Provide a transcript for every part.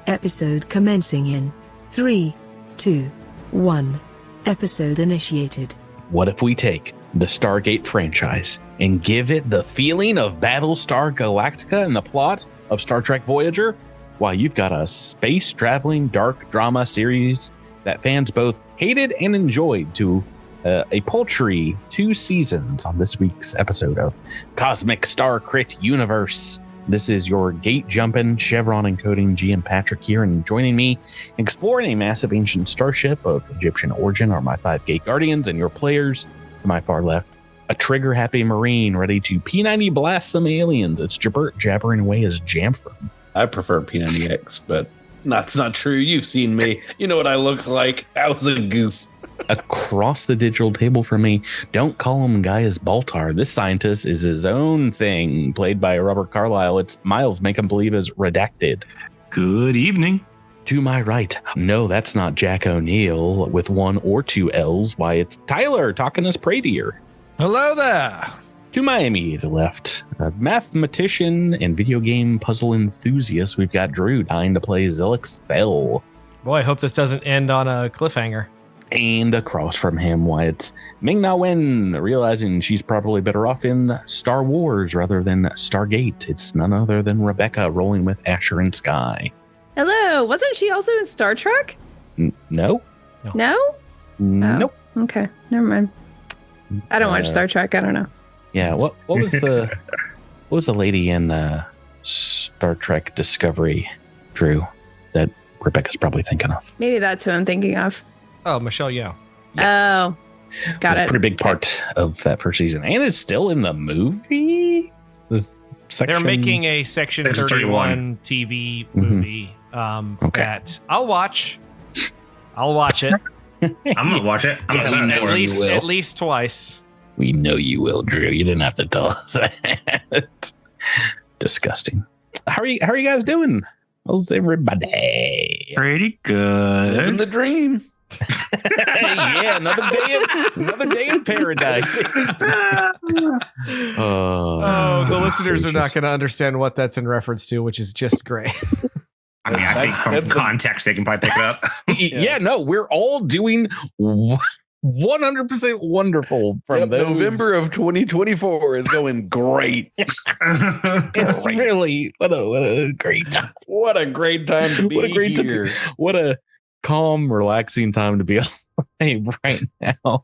Episode commencing in 3, 2, 1. Episode initiated. What if we take the Stargate franchise and give it the feeling of Battlestar Galactica and the plot of Star Trek Voyager? While you've got a space-traveling dark drama series that fans both hated and enjoyed to a paltry 2 seasons on this week's episode of Cosmic Star Crit Universe. This is your gate-jumping, chevron-encoding GM Patrick here, and joining me, exploring a massive ancient starship of Egyptian origin are my 5 Gate Guardians, and your players, to my far left, a trigger-happy Marine ready to P90 blast some aliens. It's Jabert jabbering away as Jamford. I prefer P90X, but that's not true. You've seen me. You know what I look like. I was a goof. Across the digital table from me, don't call him Gaius Baltar. This scientist is his own thing, played by Robert Carlyle. It's Miles, make him believe is redacted. Good evening. To my right, no, that's not Jack O'Neill with 1 or 2 L's. Why, it's Tyler talking us Pradier. Hello there. To my immediate left, a mathematician and video game puzzle enthusiast, we've got Drew dying to play Zelix Thel. Boy, I hope this doesn't end on a cliffhanger. And across from him, why, it's Ming Na Wen, realizing she's probably better off in Star Wars rather than Stargate. It's none other than Rebecca rolling with Asher and Sky. Hello. Wasn't she also in Star Trek? No. No? Nope. Oh, okay. Never mind. I don't watch Star Trek. I don't know. Yeah. What was the what was the lady in Star Trek Discovery, Drew, that Rebecca's probably thinking of? Maybe that's who I'm thinking of. Oh, Michelle Yeoh. Yes. Oh, got It's it. a pretty big part of that first season, and it's still in the movie. This section. They're making a Section 31 TV movie Okay. that I'll watch. I'll watch it I'm gonna watch it. I'm excited for it. at least twice. We know you will, Drew. You didn't have to tell us that. Disgusting. How are you guys doing? How's everybody? Pretty Living good. the dream. Yeah, another day in paradise. Oh, the listeners are not going to understand what that's in reference to, which is just great. I mean, I think from context they can probably pick it up. Yeah, no, we're all doing 100% wonderful from those. November of 2024 is going great. It's really what a great time. What a great time to be What a great here. What a calm, relaxing time to be alive right now.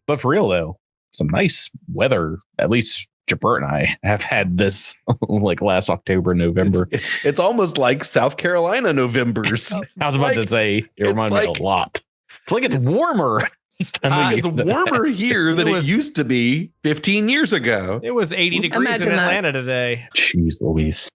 But for real though, some nice weather. At least Jabert and I have had this like last October, November. It's almost like South Carolina Novembers. I was about to say it reminded me a lot. It's like it's warmer. It's warmer here than it used to be 15 years ago. It was 80 degrees Imagine in that. Atlanta today. Jeez Louise.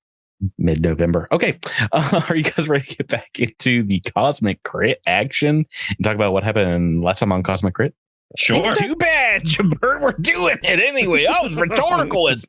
Mid-November. Okay. Are you guys ready to get back into the Cosmic Crit action and talk about what happened last time on Cosmic Crit? Sure. Too bad, Jabert. We're doing it anyway. I was rhetorical as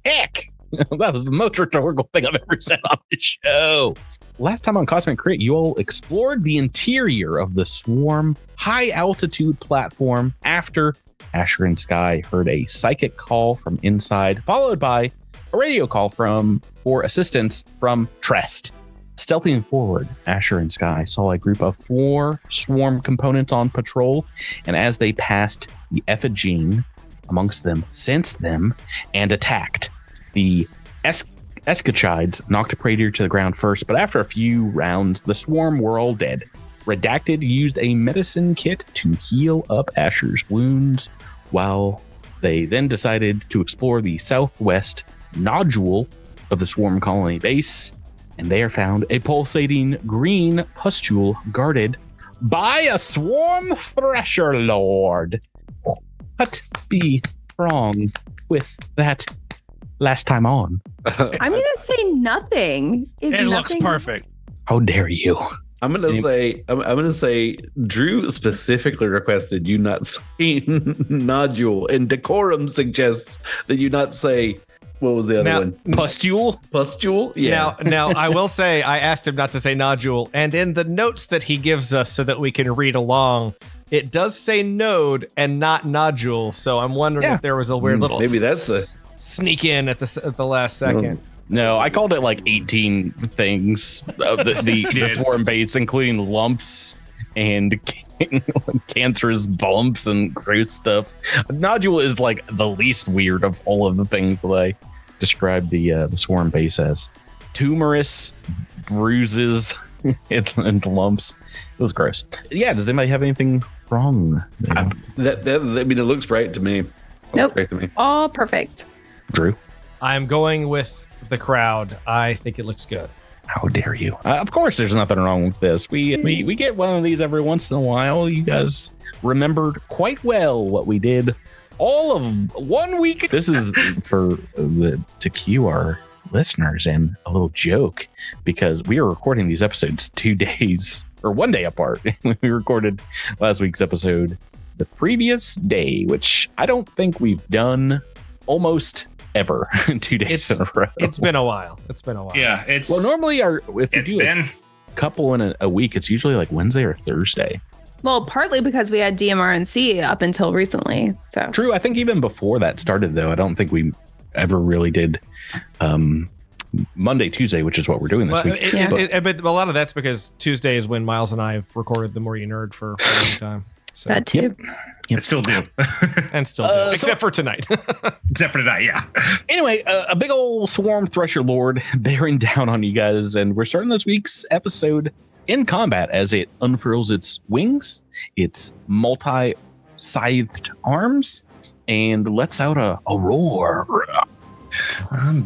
heck. That was the most rhetorical thing I've ever said on the show. Last time on Cosmic Crit, you all explored the interior of the Swarm high-altitude platform after Asher and Sky heard a psychic call from inside, followed by a radio call for assistance from Trest. Stealthing forward, Asher and Sky saw a group of 4 Swarm components on patrol, and as they passed, the Ephigene amongst them sensed them and attacked. The Escachides knocked Pradier to the ground first, but after a few rounds, the Swarm were all dead. Redacted used a medicine kit to heal up Asher's wounds, while they then decided to explore the southwest nodule of the Swarm colony base, and there found a pulsating green pustule guarded by a Swarm Thresher Lord. What be wrong with that last time on? I'm going to say nothing. It looks perfect. How dare you? I'm gonna say Drew specifically requested you not say nodule, and decorum suggests that you not say, what was the other one? Pustule? Pustule? Yeah. Now, I will say I asked him not to say nodule, and in the notes that he gives us so that we can read along, it does say node and not nodule. So I'm wondering if there was a weird little maybe that's sneak in at the last second. No, I called it like 18 things of the swarm base, including lumps and cancerous bumps and gross stuff. Nodule is like the least weird of all of the things that I described the swarm base as. Tumorous bruises and lumps. It was gross. Yeah, does anybody have anything wrong? I mean, it looks right to me. Nope. Right to me. All perfect. Drew? I'm going with the crowd. I think it looks good. How dare you? Of course, there's nothing wrong with this. We get one of these every once in a while. You guys remembered quite well what we did all of 1 week. This is to cue our listeners and a little joke, because we are recording these episodes 2 days or 1 day apart. We recorded last week's episode the previous day, which I don't think we've done almost ever 2 days in a row. It's been a while. Yeah, it's well, normally if we do been a couple in a week, it's usually like Wednesday or Thursday. Well, partly because we had DMRNC up until recently. So True. I think even before that started, though, I don't think we ever really did Monday, Tuesday, which is what we're doing this week. But a lot of that's because Tuesday is when Miles and I have recorded The More You Nerd for a long time. So. that too. I still do. And still do. Except for tonight. Except for tonight, yeah. Anyway, a big old swarm Thresher Lord bearing down on you guys, and we're starting this week's episode in combat as it unfurls its wings, its multi-scythed arms, and lets out a roar.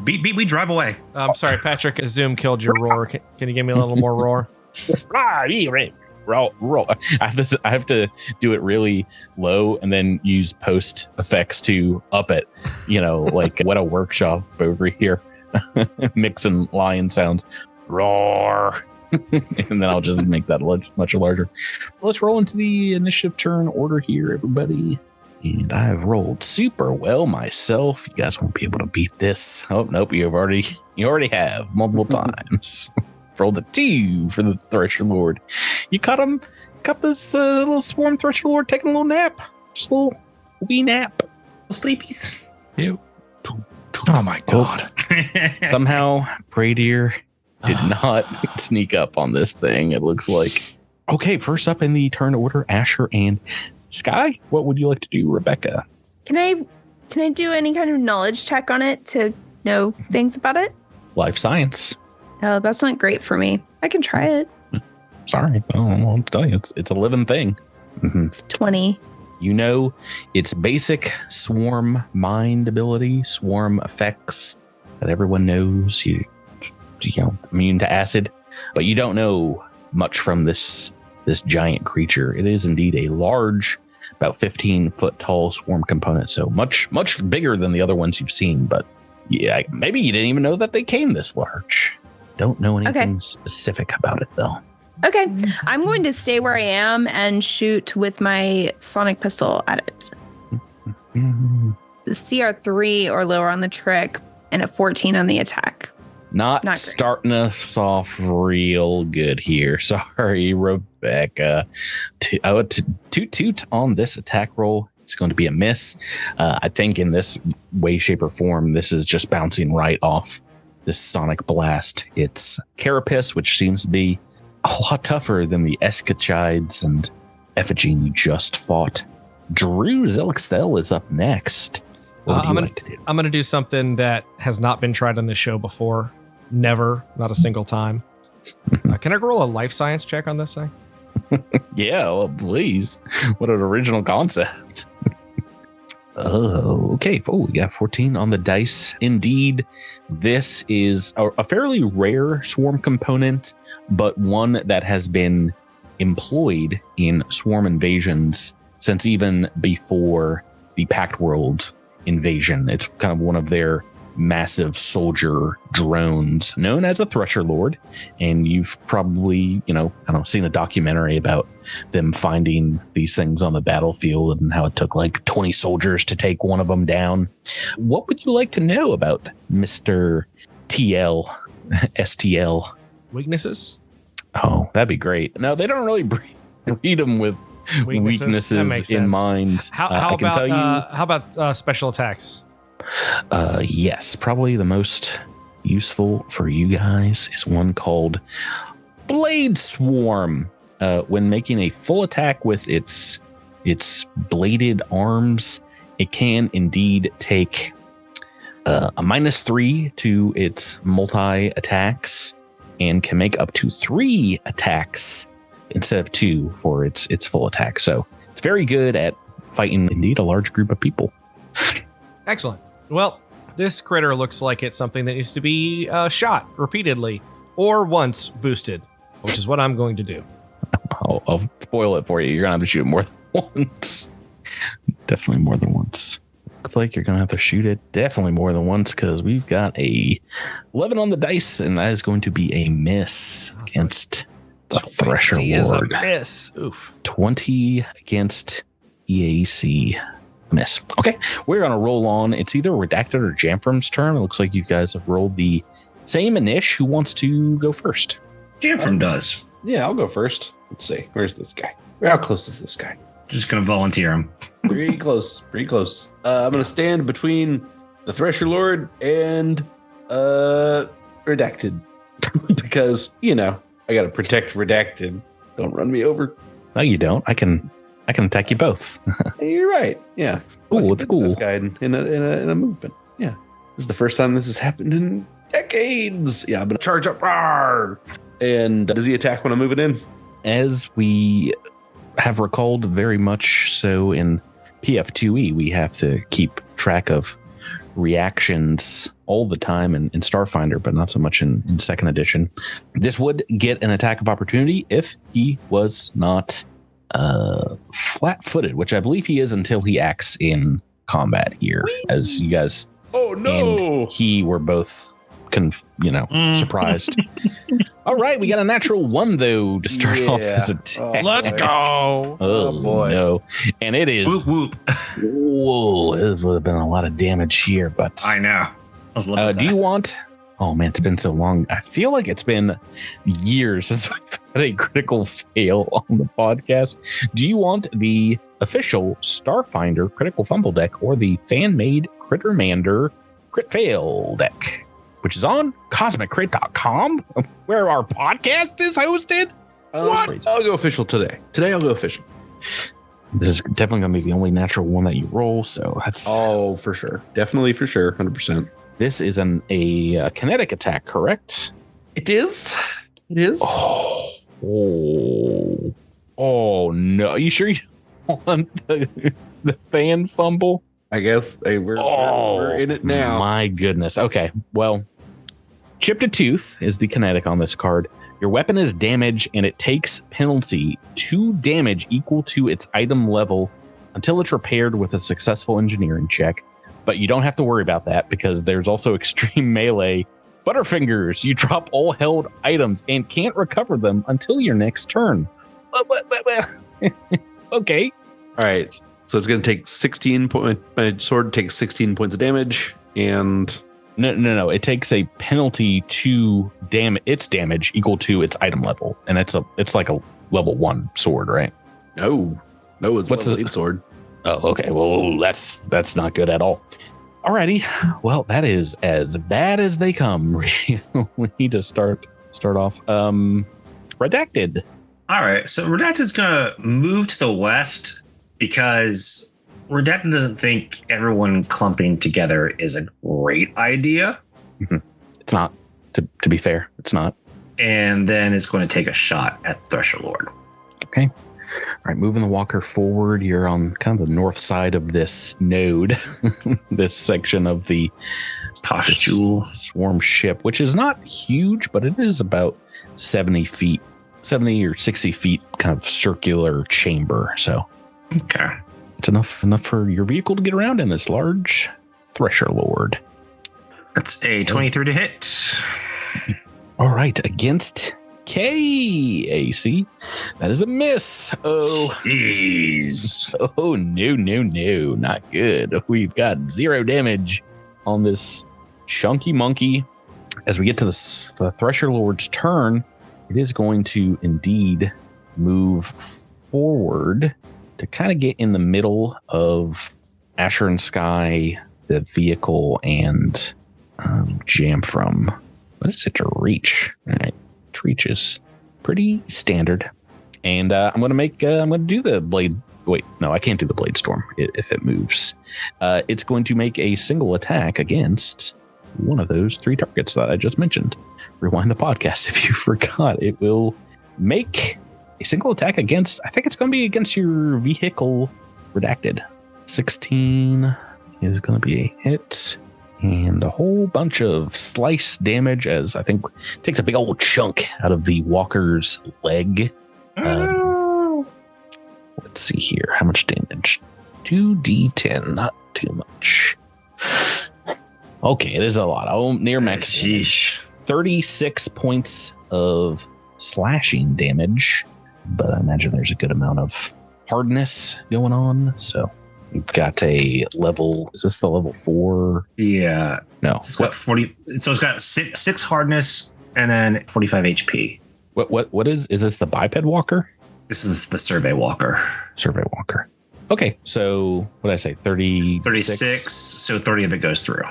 Beat, we drive away. I'm sorry, Patrick. Zoom killed your roar. Can you give me a little more roar? Roll. I have to do it really low and then use post effects to up it. You know, like what a workshop over here. Mixing lion sounds. Roar. And then I'll just make that much larger. Let's roll into the initiative turn order here, everybody. And I've rolled super well myself. You guys won't be able to beat this. Oh, nope. You already have multiple times. Rolled a 2 for the Thresher Lord. You caught this little swarm Thresher Lord taking a little nap. Just a little wee nap. Sleepies. Yep. Oh my God. Somehow, Bradier did not sneak up on this thing, it looks like. Okay, first up in the turn order, Asher and Sky. What would you like to do, Rebecca? Can I do any kind of knowledge check on it to know things about it? Life science. Oh, that's not great for me. I can try it. Sorry, I don't know what to tell you. It's a living thing. Mm-hmm. It's 20. You know its basic swarm mind ability, swarm effects that everyone knows. You know, immune to acid, but you don't know much from this giant creature. It is indeed a large, about 15-foot tall swarm component, so much bigger than the other ones you've seen. But yeah, maybe you didn't even know that they came this large. Don't know anything specific about it, though. Okay. I'm going to stay where I am and shoot with my sonic pistol at it. It's a CR3 or lower on the trick and a 14 on the attack. Not starting us off real good here. Sorry, Rebecca. Toot on this attack roll. It's going to be a miss. I think in this way, shape, or form, this is just bouncing right off this sonic blast. It's carapace, which seems to be a lot tougher than the Escachides and Ephigene you just fought. Drew Zelixthel is up next. What would you like to do? I'm going to do something that has not been tried on this show before. Never, not a single time. Can I roll a life science check on this thing? Yeah, well, please. What an original concept. Oh, okay. Oh, we got 14 on the dice. Indeed, this is a fairly rare swarm component, but one that has been employed in swarm invasions since even before the Pact World invasion. It's kind of one of their massive soldier drones known as a Thresher Lord. And you've probably, seen a documentary about them finding these things on the battlefield and how it took like 20 soldiers to take one of them down. What would you like to know about Mr. STL? Weaknesses? Oh, that'd be great. No, they don't really breed them with weaknesses in mind. How about special attacks? Yes, probably the most useful for you guys is one called Blade Swarm. When making a full attack with its bladed arms, it can indeed take a -3 to its multi attacks and can make up to 3 attacks instead of 2 for its full attack. So it's very good at fighting indeed a large group of people. Excellent. Well, this critter looks like it's something that needs to be shot repeatedly or once boosted, which is what I'm going to do. I'll spoil it for you. You're gonna have to shoot it more than once. Definitely more than once. Looks like you're gonna have to shoot it definitely more than once because we've got a 11 on the dice, and that is going to be a miss against the Thresher Lord. Is a miss. Oof. 20 against EAC. Miss. Okay, we're gonna roll on. It's either Redacted or Jamfram's turn. It looks like you guys have rolled the same Inish. Who wants to go first? Jamfram does. Yeah, I'll go first. Let's see. Where's this guy? How close is this guy? Just going to volunteer him. Pretty close. Pretty close. I'm going to stand between the Thresher Lord and Redacted. Because, I got to protect Redacted. Don't run me over. No, you don't. I can attack you both. Hey, you're right. Yeah. Cool. It's cool. This guy in a movement. Yeah. This is the first time this has happened in decades. Yeah, I'm going to charge up. Rawr! And does he attack when I'm moving in? As we have recalled very much so in PF2E, we have to keep track of reactions all the time in Starfinder, but not so much in second edition. This would get an attack of opportunity if he was not flat-footed, which I believe he is until he acts in combat here. As you guys and he were both surprised. All right, we got a natural 1 though to start off as a Let's go. Oh boy, no, and it is. Whoop whoop. Whoa, it would have been a lot of damage here, but I know. I was looking at do you want? Oh man, it's been so long. I feel like it's been years since we've had a critical fail on the podcast. Do you want the official Starfinder critical fumble deck or the fan-made Crittermander crit fail deck, which is on CosmicCrit.com, where our podcast is hosted? What? I'll go official today. Today I'll go official. This is definitely going to be the only natural one that you roll, so that's... Oh, for sure. Definitely for sure. 100%. This is a kinetic attack, correct? It is. It is. Oh no. Are you sure you want the fan fumble? I guess we're in it now. My goodness. Okay. Well, Chipped a Tooth is the kinetic on this card. Your weapon is damaged and it takes penalty 2 damage equal to its item level until it's repaired with a successful engineering check. But you don't have to worry about that because there's also extreme melee. Butterfingers, you drop all held items and can't recover them until your next turn. Okay. All right. So it's going to take 16 points. My sword takes 16 points of damage, and no. It takes a penalty to its damage equal to its item level, and it's like a level 1 sword, right? No, it's level 8 sword. Oh, okay. Well, that's not good at all. Alrighty. Well, that is as bad as they come. We need to start off. Redacted. All right. So Redacted's gonna move to the west because Redacted doesn't think everyone clumping together is a great idea. Mm-hmm. It's not. To be fair, it's not. And then it's going to take a shot at Thresher Lord. Okay. All right, moving the walker forward. You're on kind of the north side of this node, this section of the Postule swarm ship, which is not huge, but it is about 70 or 60 feet kind of circular chamber. So okay, it's enough for your vehicle to get around in this large Thresher Lord. That's a 23 to hit. All right, against KAC, that is a miss. Oh, jeez. Oh, no, not good. We've got 0 damage on this chunky monkey. As we get to the Thresher Lord's turn, it is going to indeed move forward to kind of get in the middle of Asher and Sky, the vehicle, and Jam from. What is it to reach? All right. Reach is pretty standard. And I'm going to do the blade. Wait, no, I can't do the blade storm if it moves. It's going to make a single attack against one of those 3 targets that I just mentioned. Rewind the podcast if you forgot. It will make a single attack against, I think it's going to be against your vehicle redacted. 16 is going to be a hit. And a whole bunch of slice damage as I think takes a big old chunk out of the walker's leg. Let's see here. How much damage? 2d10, not too much. Okay, it is a lot. Oh, near max. Sheesh. 36 points of slashing damage, but I imagine there's a good amount of hardness going on. So we've got a level. Is this the level 4? Yeah. No. It's got 40. So it's got six hardness and then 45 HP. What is this the biped walker? This is the survey walker. Survey walker. Okay, so what did I say? 36. So 30 of it goes through.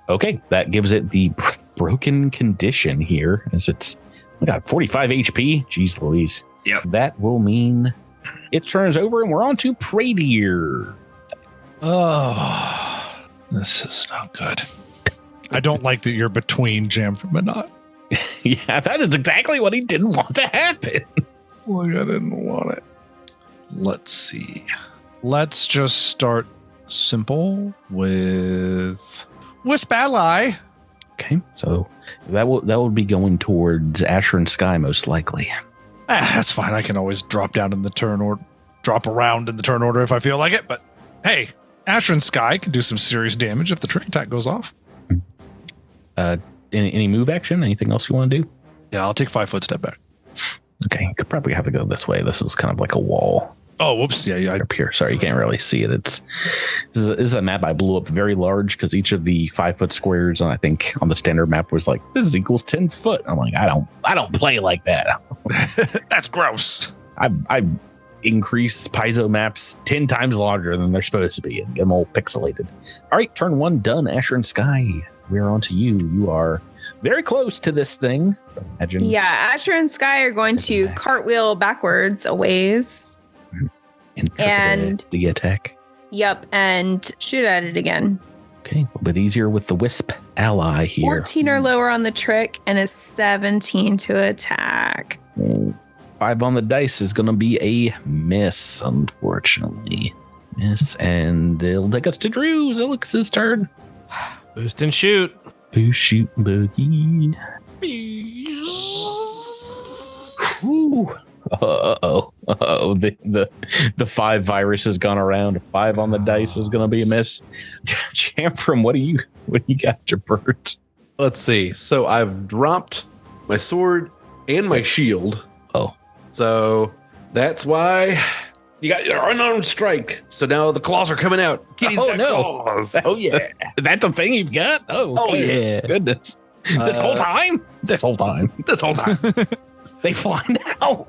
Okay, that gives it the broken condition here, as it's got 45 HP. Jeez Louise. Yep. That will mean it turns over, and we're on to Pradier. Oh, this is not good. I don't like that you're between Jam from and not. Yeah, that is exactly what he didn't want to happen. Like, I didn't want it. Let's see. Let's just start simple with Wisp Ally. Okay, so that will be going towards Asher and Sky most likely. That's fine. I can always drop down in the turn or drop around in the turn order if I feel like it. But hey, Asher and Sky can do some serious damage if the trick attack goes off. Any move action? Anything else you want to do? Yeah, I'll take 5 foot step back. Okay, you could probably have to go this way. This is kind of like a wall. Oh, whoops. Yeah. Up here. Sorry, you can't really see it. This is a map I blew up very large because each of the 5 foot squares, I think on the standard map was like, this is equals 10 foot. I'm like, I don't play like that. That's gross. I increase piezo maps 10 times larger than they're supposed to be and get them all pixelated. All right, turn 1 done. Asher and Sky, we're on to you. You are very close to this thing. Imagine. Yeah, Asher and Sky are going to cartwheel backwards a ways. And the attack. Yep, and shoot at it again. Okay, a little bit easier with the Wisp Ally here. 14 or lower on the trick and a 17 to attack. 5 on the dice is going to be a miss, unfortunately. Miss, and it'll take us to Drew's. Alex's turn. Boost and shoot. Boost, shoot, boogie. Ooh. Uh-oh. The 5 virus has gone around. 5 on the dice is going to be a miss. Jamfram, what do you got your birds? Let's see. So I've dropped my sword and my shield. Oh. So that's why you got your unarmed strike. So now the claws are coming out. Kitty's got claws. Oh, yeah. That's a thing you've got? Oh, yeah. Goodness. This whole time? This whole time. They fly now.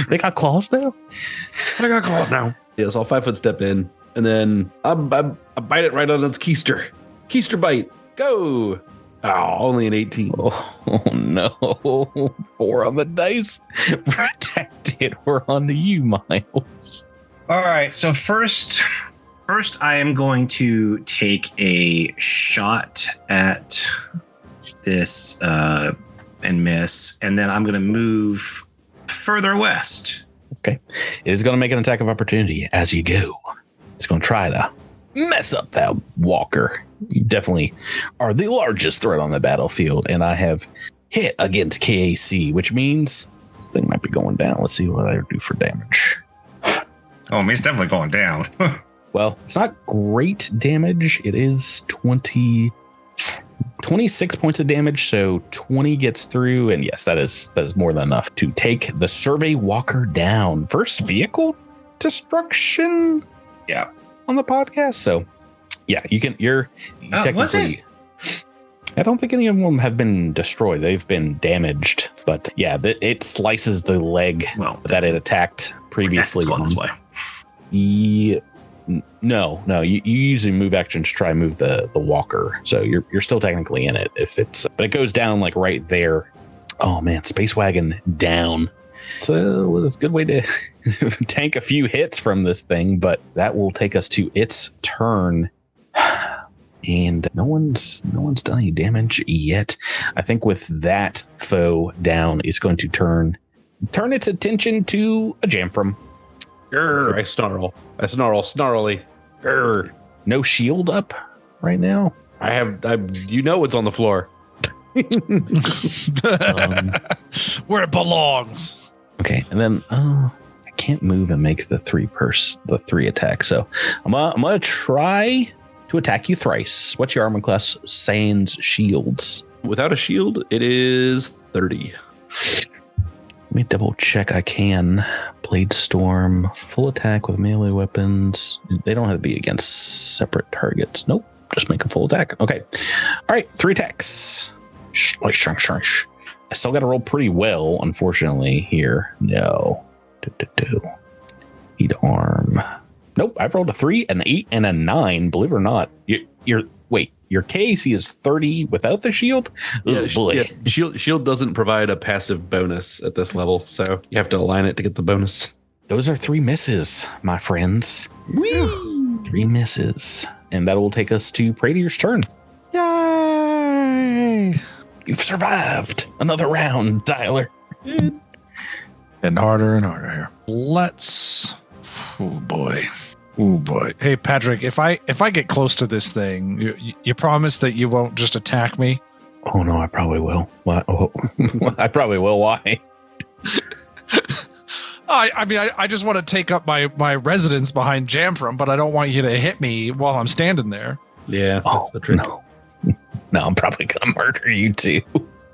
They got claws now? I got claws now. Yeah, so I'll 5 foot step in, and then I bite it right on its keister. Keister bite. Go. Oh, only an 18. Oh no. 4 on the dice. Protected. We're on to you, Miles. All right. So first I am going to take a shot at this and miss, and then I'm going to move further west. Okay. It is going to make an attack of opportunity as you go. It's going to try to mess up that walker. You definitely are the largest threat on the battlefield, and I have hit against KAC, which means this thing might be going down. Let's see what I do for damage. Oh, I mean, it's definitely going down. Well, it's not great damage. It is 26 points of damage, so 20 gets through, and yes, that is more than enough to take the survey walker down. First vehicle destruction, yeah, on the podcast. So, yeah, you're technically. I don't think any of them have been destroyed. They've been damaged, but yeah, it slices the leg that it attacked previously. This way. No. You usually move action to try and move the walker. So you're still technically in it but it goes down like right there. Oh man, Space Wagon down. So it's a good way to tank a few hits from this thing, but that will take us to its turn. And no one's done any damage yet. I think with that foe down, it's going to turn its attention to a Jamfram. Grr, I snarl snarly. Grr. No shield up right now. I what's on the floor. Where it belongs. Okay, and then I can't move and make the three attack. So I'm gonna try to attack you thrice. What's your armor class? Sans shields. Without a shield, it is 30. Let me double check. I can. Blade Storm, full attack with melee weapons. They don't have to be against separate targets. Nope, just make a full attack. Okay. All right, 3 attacks. I still got to roll pretty well, unfortunately, here. No. Heat arm. Nope, I've rolled a 3, an 8, and a 9. Believe it or not. Your KAC is 30 without the shield? Yeah, boy. Yeah, shield doesn't provide a passive bonus at this level, so you have to align it to get the bonus. Those are 3 misses, my friends. Woo! 3 misses. And that will take us to Pradier's turn. Yay! You've survived another round, Tyler. And harder here. Let's. Oh boy. Hey Patrick, if I get close to this thing, you promise that you won't just attack me? Oh no, I probably will. What? Oh, I probably will. Why? I just want to take up my residence behind Jamfram, but I don't want you to hit me while I'm standing there. Yeah, that's the trick. No, I'm probably gonna murder you too.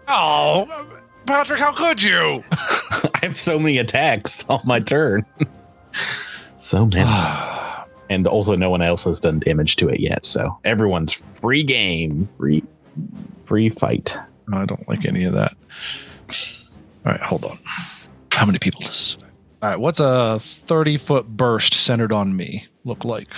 Oh, Patrick, how could you? I have so many attacks on my turn. So many. And also no one else has done damage to it yet. So everyone's free game. Free fight. I don't like any of that. All right, hold on. How many people does this affect? All right, what's a 30-foot burst centered on me look like?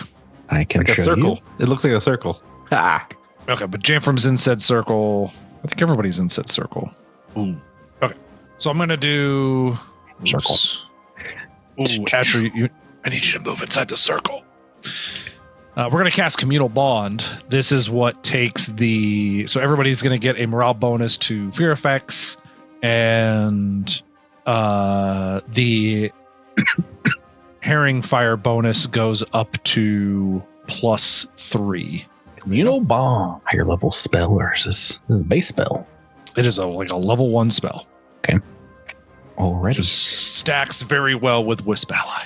I can like show a circle. you. It looks like a circle. Ha! Okay, but Jamfram's in said circle. I think everybody's in said circle. Ooh. Okay, so I'm going to do... Circle. Ooh, Asher, I need you to move inside the circle. We're going to cast Communal Bond. This is what takes so everybody's going to get a morale bonus to fear effects, and the herring fire bonus goes up to +3. Communal Bomb. Higher level spell, or is this a base spell? It is like a level 1 spell. Okay. Already. Just stacks very well with Wisp Ally.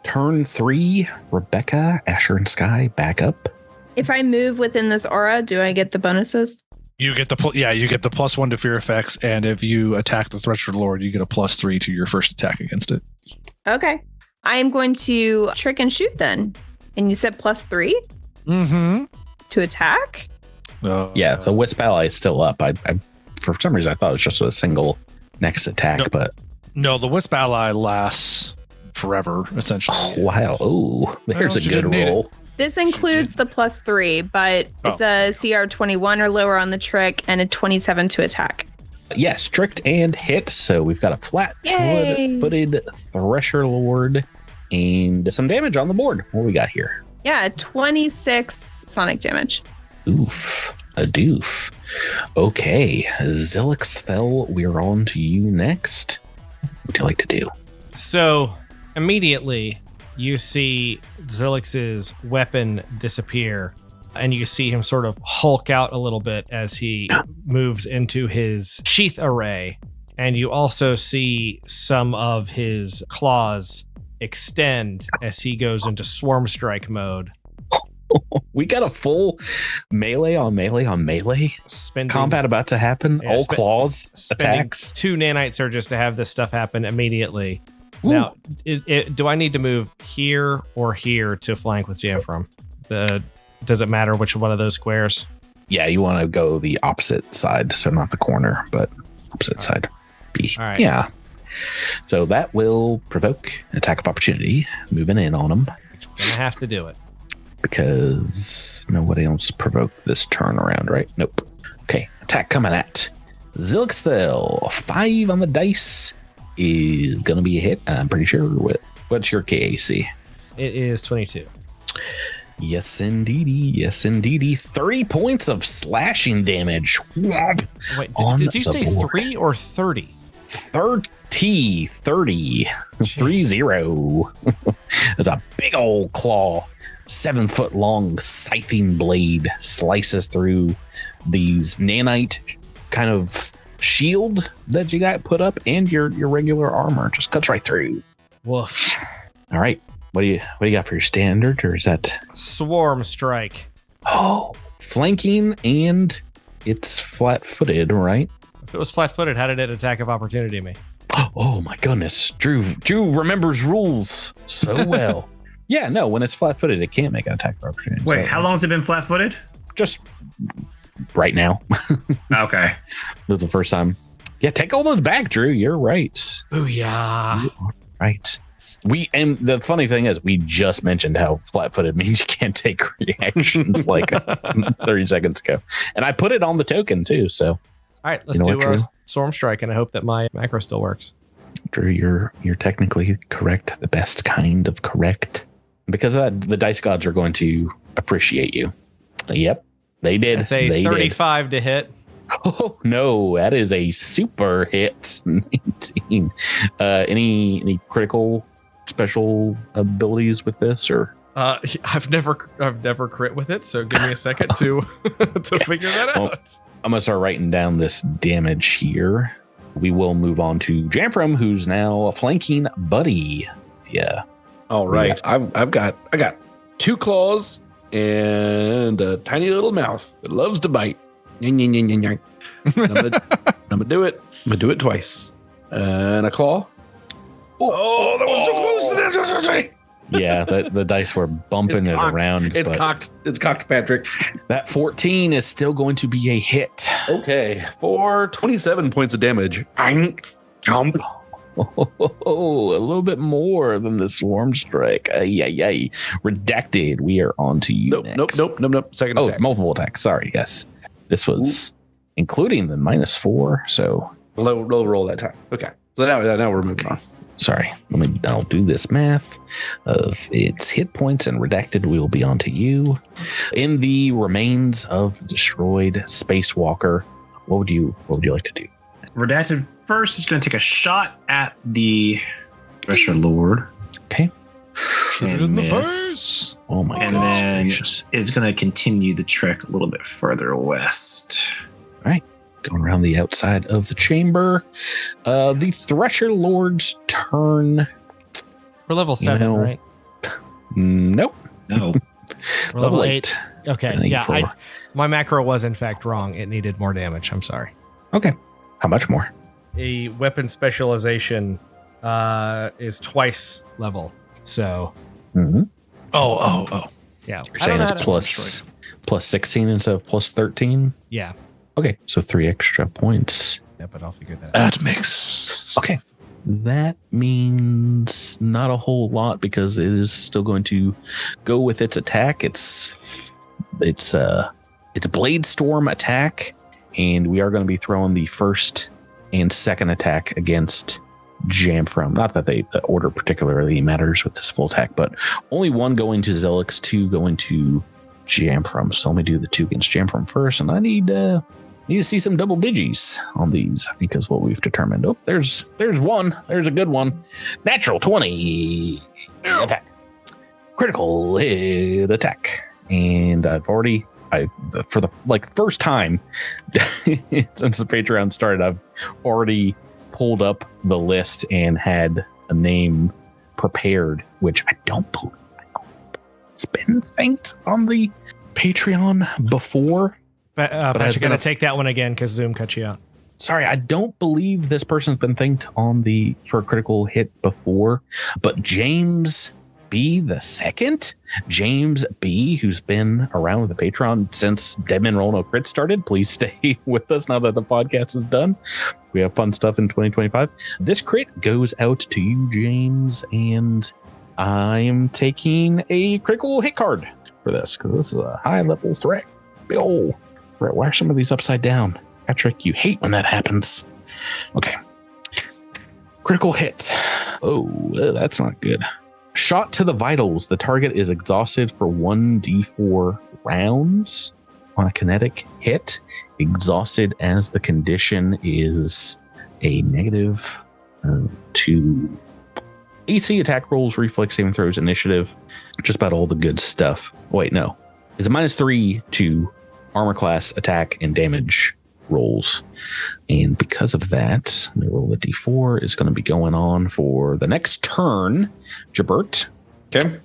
Turn 3, Rebecca, Asher, and Sky back up. If I move within this aura, do I get the bonuses? You get the +1 to fear effects, and if you attack the Thresher Lord, you get a +3 to your first attack against it. Okay. I am going to trick and shoot then. And you said +3? Mm-hmm. To attack? Yeah, the Wisp Ally is still up. I for some reason I thought it was just a single next attack, but no, the Wisp Ally lasts forever, essentially. Oh, wow. Oh, there's a good roll. This includes the +3, but it's a CR 21 or lower on the trick and a 27 to attack. Yes, tricked and hit. So we've got a flat-footed Thresher Lord and some damage on the board. What we got here? Yeah, 26 sonic damage. Oof. A doof. Okay. Zilixthel, we're on to you next. What would you like to do? So immediately you see Zilix's weapon disappear, and you see him sort of hulk out a little bit as he moves into his sheath array. And you also see some of his claws extend as he goes into swarm strike mode. We got a full melee on melee combat about to happen. Yeah, all claws, attacks. 2 nanite surges to have this stuff happen immediately. Ooh. Now, do I need to move here or here to flank with Jamfram? Does it matter which one of those squares? Yeah, you want to go the opposite side, so not the corner, but opposite side. B. All right. Yeah. So that will provoke an attack of opportunity, moving in on him. Gonna have to do it. Because nobody else provoked this turn around, right? Nope. Okay, attack coming at Zilixthel. 5 on the dice is gonna be a hit. I'm pretty sure. What's your KAC? It is 22. Yes, indeedy. Yes, indeedy. 30 points of slashing damage. Womp. Wait, On did you the say board. 3 or 30? 30. 30. 30. There's a big old claw. 7-foot long scything blade slices through these nanite kind of shield that you got put up and your regular armor. Just cuts right through. Woof. All right. What do you got for your standard, or is that Swarm strike. flanking and it's flat-footed, right? If it was flat-footed, how did it attack of opportunity me? Oh my goodness. Drew remembers rules so well. Yeah, no, when it's flat-footed, it can't make an attack of opportunity. Wait, So, how long has it been flat-footed? just right now. Okay. This is the first time. Yeah, take all those back, Drew. You're right. Booyah. Right. And the funny thing is, we just mentioned how flat-footed means you can't take reactions like 30 seconds ago. And I put it on the token too. So, All right, let's You know do what, a Drew? swarm strike, and I hope that my macro still works. Drew, you're technically correct. The best kind of correct. Because of that, the dice gods are going to appreciate you. Yep, they did. It's a They 35 to hit. Oh no, that is a super hit. 19. Any critical special abilities with this, or I've never crit with it, so give me a second to figure that Well, out. I'm gonna start writing down this damage here. We will move on to Jamfram, who's now a flanking buddy. Yeah. All right. I got 2 claws and a tiny little mouth that loves to bite. Yang, yang, yang, yang, yang. I'm gonna do it. I'm gonna do it twice. And a claw. Oh, that was so close to that. Yeah, the dice were bumping It's it cocked. around. It's but cocked. It's cocked, Patrick. That 14 is still going to be a hit. Okay. For 27 points of damage. Jump. Oh, a little bit more than the swarm strike. Yay. Redacted. We are on to you next. Nope. Second Oh, attack. multiple attack. Sorry. Yes. This was including the -4. So Low roll that time. Okay. So now we're moving on. sorry. I'll do this math of its hit points and redacted. We will be on to you. In the remains of destroyed spacewalker, what would you like to do? Redacted first is going to take a shot at the Thresher Lord. Okay. Shoot And in the miss. face. Oh my And goodness then gracious. is going to continue the trek a little bit further west. Going around the outside of the chamber. The Thresher Lord's turn. We're level 7, know, right? Nope. No. We're Level 8. Okay, And yeah. 4. My macro was in fact wrong. It needed more damage. I'm sorry. Okay. How much more? A weapon specialization is twice level. So Mm-hmm. Oh. yeah, You're saying it's plus 16 instead of plus 13? Yeah, Okay, so 3 extra points. yeah, but I'll figure that out. That makes Okay. That means not a whole lot because it is still going to go with its attack. It's a Blade Storm attack, and we are going to be throwing the first and second attack against Jamfram. Not that the order particularly matters with this full attack, but only 1 going to Zelix, 2 going to Jamfram. So let me do the 2 against Jamfram first, and I need to see some double digits on these, I think is what we've determined. Oh, there's one. There's a good one. Natural 20 attack. Critical hit attack. And for the first time since the Patreon started, I've already pulled up the list and had a name prepared, which I don't believe it's been thanked on the Patreon before. But I was you're gonna gonna take that one again because Zoom cut you out. Sorry, I don't believe this person's been thanked for a critical hit before, but James B the second, James B, who's been around with the Patreon since Dead Men Roll No Crit started. Please stay with us now that the podcast is done. We have fun stuff in 2025. This crit goes out to you, James, and I am taking a critical hit card for this because this is a high level threat. Big ol'. Why are some of these upside down? Patrick, you hate when that happens. Okay. Critical hit. Oh, that's not good. Shot to the vitals. The target is exhausted for 1d4 rounds on a kinetic hit. Exhausted as the condition is a negative 2 AC, attack rolls, reflex saving throws, initiative. Just about all the good stuff. Wait, no. It's a -3 to armor class, attack, and damage rolls. And because of that, the roll a d4 is going to be going on for the next turn. Jabert. Okay.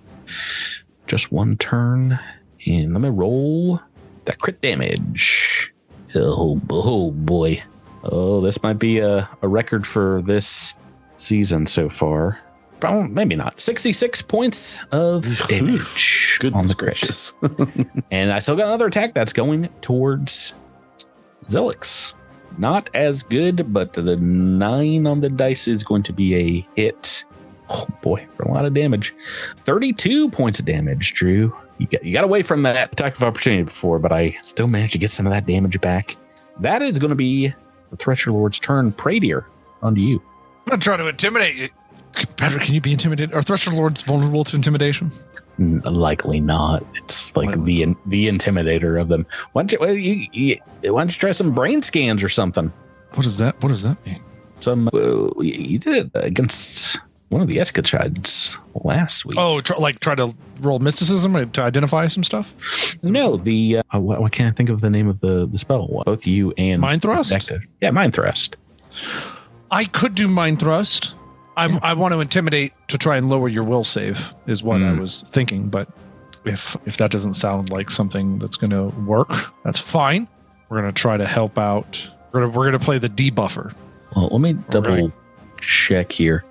Just one turn. And let me roll that crit damage. Oh boy. Oh, this might be a record for this season so far. Probably, maybe not. 66 points of damage on the crit. And I still got another attack that's going towards Zilix. Not as good, but the 9 on the dice is going to be a hit. Oh boy, for a lot of damage. 32 points of damage, Drew. You got away from that attack of opportunity before, but I still managed to get some of that damage back. That is going to be the Thresher Lord's turn. Pradier, on to you. I'm not trying to intimidate you. Patrick, can you be intimidated? Are Thresher Lords vulnerable to intimidation? Likely not. It's like the intimidator of them. Why don't you try some brain scans or something? What does that mean? You did it against one of the Escachides last week. Oh, try to roll mysticism to identify some stuff? No, why can't I think of the name of the spell? Both you and Mind Thrust? Connected. Yeah, Mind Thrust. I could do Mind Thrust. I want to intimidate to try and lower your will save is what I was thinking. But if that doesn't sound like something that's going to work, that's fine. We're going to try to help out. We're going to play the debuffer. Well, let me double check here.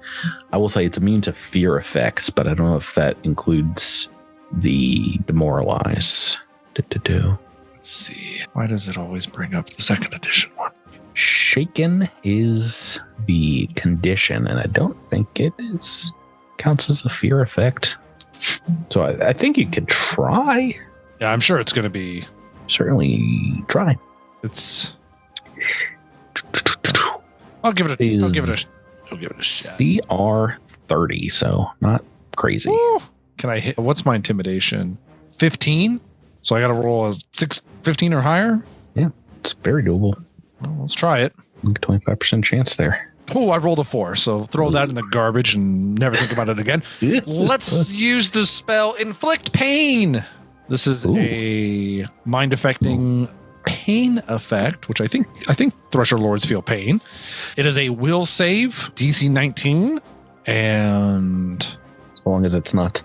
I will say it's immune to fear effects, but I don't know if that includes the demoralize. Let's see. Why does it always bring up the second edition one? Shaken is the condition, and I don't think it counts as a fear effect. So I think you could try. Yeah, I'm sure it's going to be. Certainly try. I'll give it a shot. CR 30, so not crazy. Ooh. Can I hit? What's my intimidation? 15? So I got to roll a 15 or higher? Yeah, it's very doable. Well, let's try it. 25% chance there. Oh, I rolled a 4, so throw that in the garbage and never think about it again. Let's use the spell Inflict Pain. This is a mind-affecting pain effect, which I think Thresher Lords feel pain. It is a will save, DC 19, and as long as it's not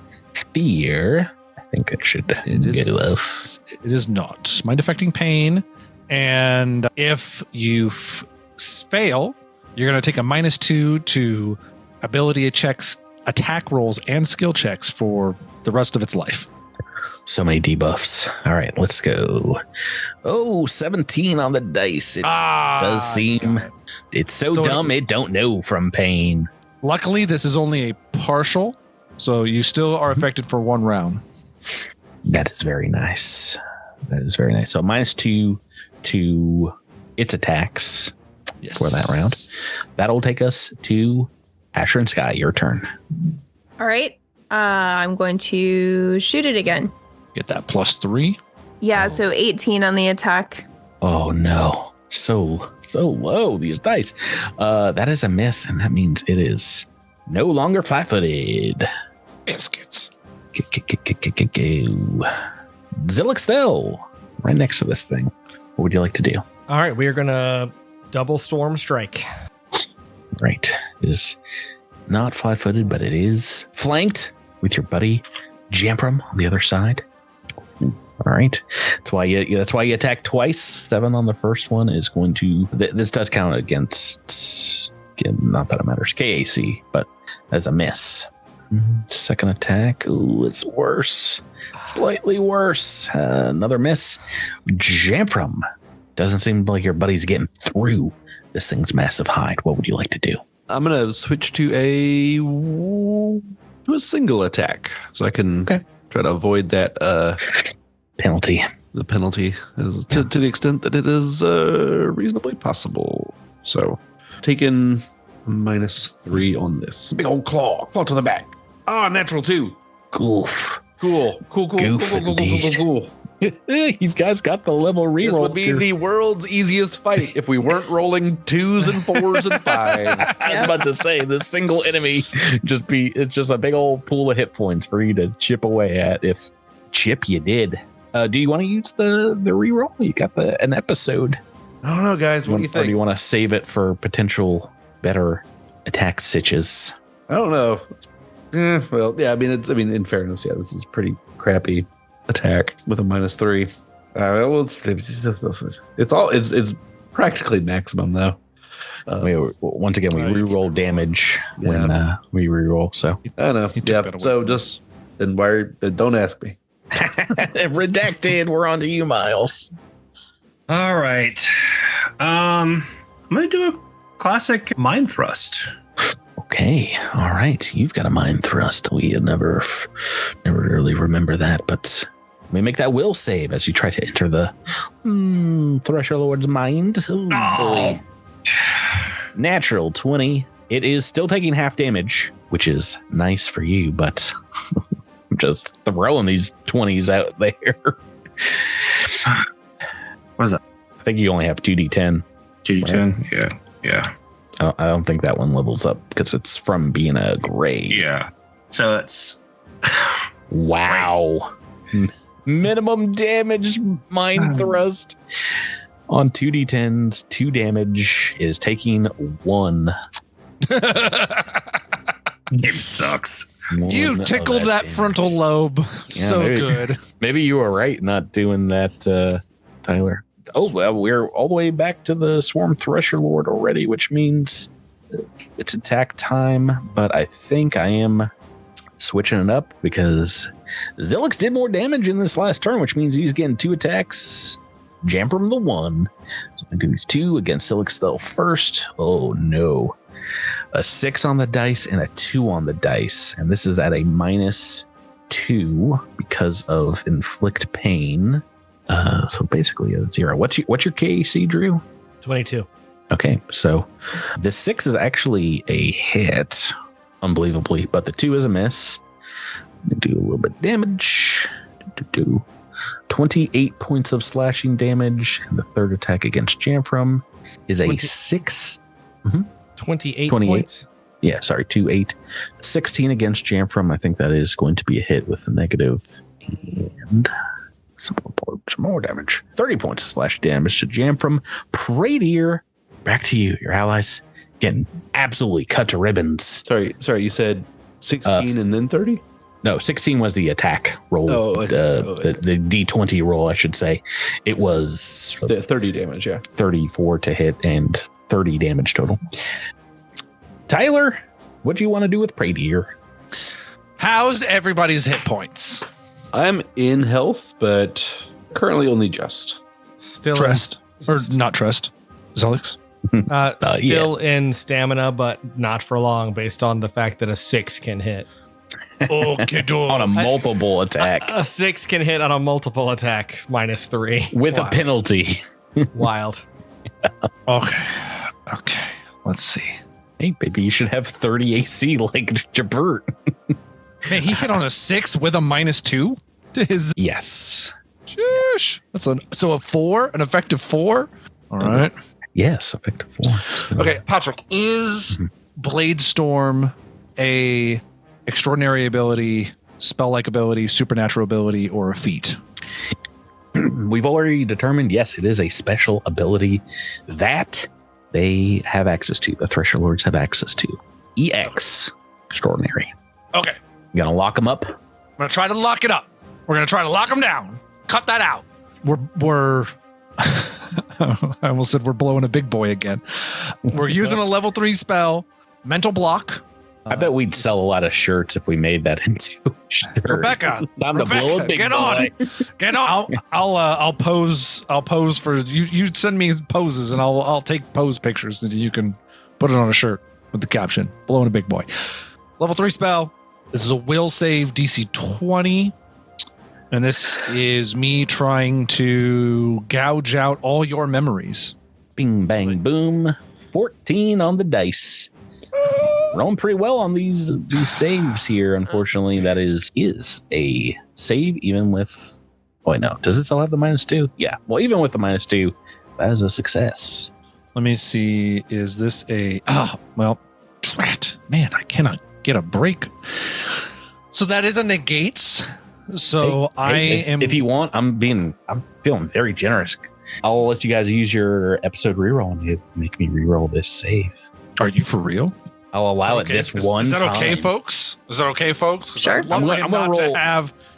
fear, I think it should go off. It is not mind-affecting pain. And if you fail, you're going to take a -2 to ability checks, attack rolls, and skill checks for the rest of its life. So many debuffs. All right, let's go. Oh, 17 on the dice. It does seem it's so dumb it don't know from pain. Luckily, this is only a partial, so you still are affected for 1 round. That is very nice. So -2 to its attacks for that round. That'll take us to Asher and Sky. Your turn. All right. I'm going to shoot it again. Get that +3. Yeah, so 18 on the attack. Oh no. So low, these dice. That is a miss, and that means it is no longer flat-footed. Biscuits. Zilix fell right next to this thing. What would you like to do? All right, we are going to double storm strike. Right. It is not flat-footed, but it is flanked with your buddy Jamprum on the other side. All right. That's why you attack twice. 7 on the first one is going to. This does count against. Not that it matters. KAC, but as a miss. Second attack. Ooh, it's worse. Slightly worse. Another miss. Jamprum. Doesn't seem like your buddy's getting through this thing's massive hide. What would you like to do? I'm going to switch to a to a single attack, so I can try to avoid that penalty. The penalty is to the extent that it is reasonably possible. So, taking -3 on this. Big old claw to the back. Natural 2. Goof. Cool. Cool. You guys got the level reroll. This would be the world's easiest fight if we weren't rolling 2s and 4s and 5s. I was about to say the single enemy it's just a big old pool of hit points for you to chip away at. If chip you did. Do you want to use the reroll? You got an episode. I don't know, guys. What do you think? Or do you want to save it for potential better attack stitches? I don't know. Well, yeah. I mean, in fairness, yeah, this is pretty crappy attack with a -3. Well, it's practically maximum though. Once again, we reroll damage when we reroll. So I know. Yeah. So just then don't ask me. Redacted. We're on to you, Miles. All right. I'm gonna do a classic mind thrust. Okay. All right. You've got a mind thrust. We never really remember that, but we make that will save as you try to enter the Thresher Lord's mind. Boy. Natural 20. It is still taking half damage, which is nice for you, but I'm just throwing these 20s out there. What is that? I think you only have 2d10. 2d10? Yeah. I don't think that one levels up because it's from being a gray. Yeah. So it's... Wow. Minimum damage mind thrust on 2d10s. 2 damage is taking 1. Game sucks. You tickled that frontal lobe good. Maybe you were right not doing that, Tyler. Oh, well, we're all the way back to the Swarm Thresher Lord already, which means it's attack time. But I think I am switching it up because Zilix did more damage in this last turn, which means he's getting 2 attacks. Jamprum the 1. So I do these 2 against Zilix though first. Oh no. A 6 on the dice and a 2 on the dice. And this is at a -2 because of inflict pain. So basically a 0. What's your KC, Drew? 22. Okay, so the 6 is actually a hit, unbelievably, but the 2 is a miss. Do a little bit of damage. 28 points of slashing damage, and the third attack against Jamfram is a 6. 28 points. Yeah, sorry, 2-8. 16 against Jamfram. I think that is going to be a hit with a negative. And some more damage. 30 points of slash damage to Jamfram. Pradier, back to you. Your allies getting absolutely cut to ribbons. Sorry, you said 16 and then 30? No, 16 was the attack roll. The D20 roll, I should say. It was 30 damage, yeah. 34 to hit and 30 damage total. Tyler, what do you want to do with Pradier? How's everybody's hit points? I'm in health, but currently only just. Still Trust. Or not trust. Zelix? Still in stamina, but not for long based on the fact that a 6 can hit. Okay, on a multiple attack. A 6 can hit on a multiple attack, -3. With a penalty. Wild. Okay. Let's see. Hey, maybe you should have 30 AC like Jabert. Man, he hit on a 6 with a -2 to his. Yes. Sheesh. So a 4, an effective 4. All right. Yes, effective 4. Okay, Patrick, is Blade Storm a extraordinary ability, spell-like ability, supernatural ability, or a feat? We've already determined, yes, it is a special ability that they have access to. The Thresher Lords have access to. EX, extraordinary. Okay. You gonna lock them up? I'm gonna try to lock it up. We're gonna try to lock them down. Cut that out. We're I almost said we're blowing a big boy again. We're using a level 3 spell, mental block. I bet we'd sell a lot of shirts if we made that into a shirt. Rebecca, I'm to blow a big get boy. on. Get on. I'll pose for you. You send me poses and I'll take pose pictures and you can put it on a shirt with the caption, blowing a big boy. Level 3 spell, This is a will save DC 20. And this is me trying to gouge out all your memories. Bing, bang, boom. 14 on the dice. Rolling pretty well on these saves here. Unfortunately, that is a save even with... Oh, wait, no. Does it still have the -2? Yeah. Well, even with the -2, that is a success. Let me see. Is this a... drat. Man, I cannot get a break. So that is a negates. So if you want, I'm feeling very generous. I'll let you guys use your episode reroll and you make me reroll this save. Are you for real? I'll allow it this one time. Is that okay, folks? Is that okay, folks? Sure. I'm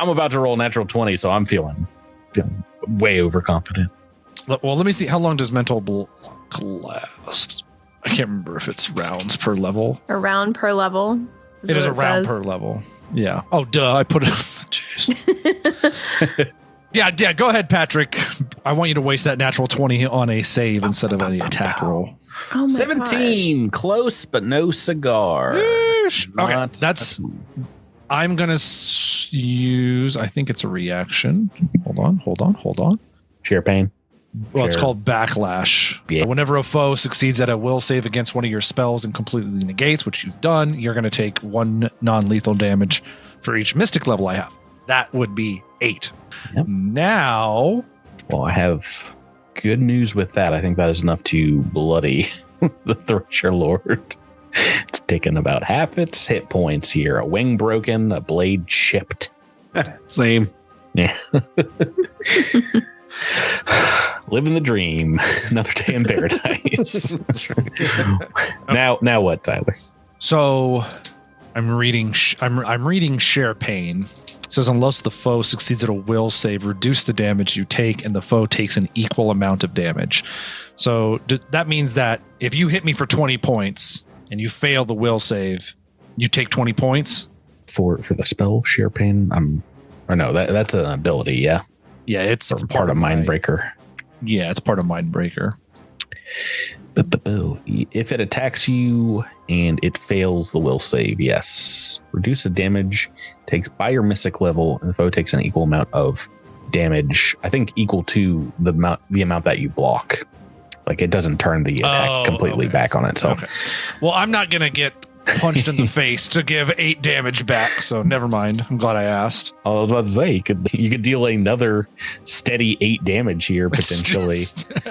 about to roll natural 20, so I'm feeling way overconfident. Well, let me see. How long does mental block last? I can't remember if it's rounds per level. A round per level. It is a round per level. Yeah. Oh, duh. I put it. Jeez. Yeah. Go ahead, Patrick. I want you to waste that natural 20 on a save instead of an attack roll. Oh my 17. gosh. Close, but no cigar. Okay. I'm going to use, I think it's a reaction. Hold on. Sheer pain. Well, it's called backlash. Yeah. Whenever a foe succeeds at a will save against one of your spells and completely negates, which you've done, you're going to take 1 non-lethal damage for each mystic level I have. That would be 8. Yep. Now... Well, I have good news with that. I think that is enough to bloody the Thresher Lord. It's taken about half its hit points here. A wing broken, a blade chipped. Same. Yeah. Living the dream. Another day in paradise. Now what, Tyler? So I'm reading Share Pain. It says unless the foe succeeds at a will save, reduce the damage you take, and the foe takes an equal amount of damage. So that means that if you hit me for 20 points and you fail the will save, you take 20 points. For the spell Share Pain, that's an ability, yeah. Yeah, it's part of Mindbreaker. Yeah, it's part of Mindbreaker. If it attacks you and it fails the will save, yes. Reduce the damage takes by your mystic level, and the foe takes an equal amount of damage. I think equal to the amount that you block. Like it doesn't turn the attack completely back on itself. Okay. Well, I'm not gonna get punched in the face to give 8 damage back, so never mind. I'm glad I asked. I was about to say you could deal another steady 8 damage here potentially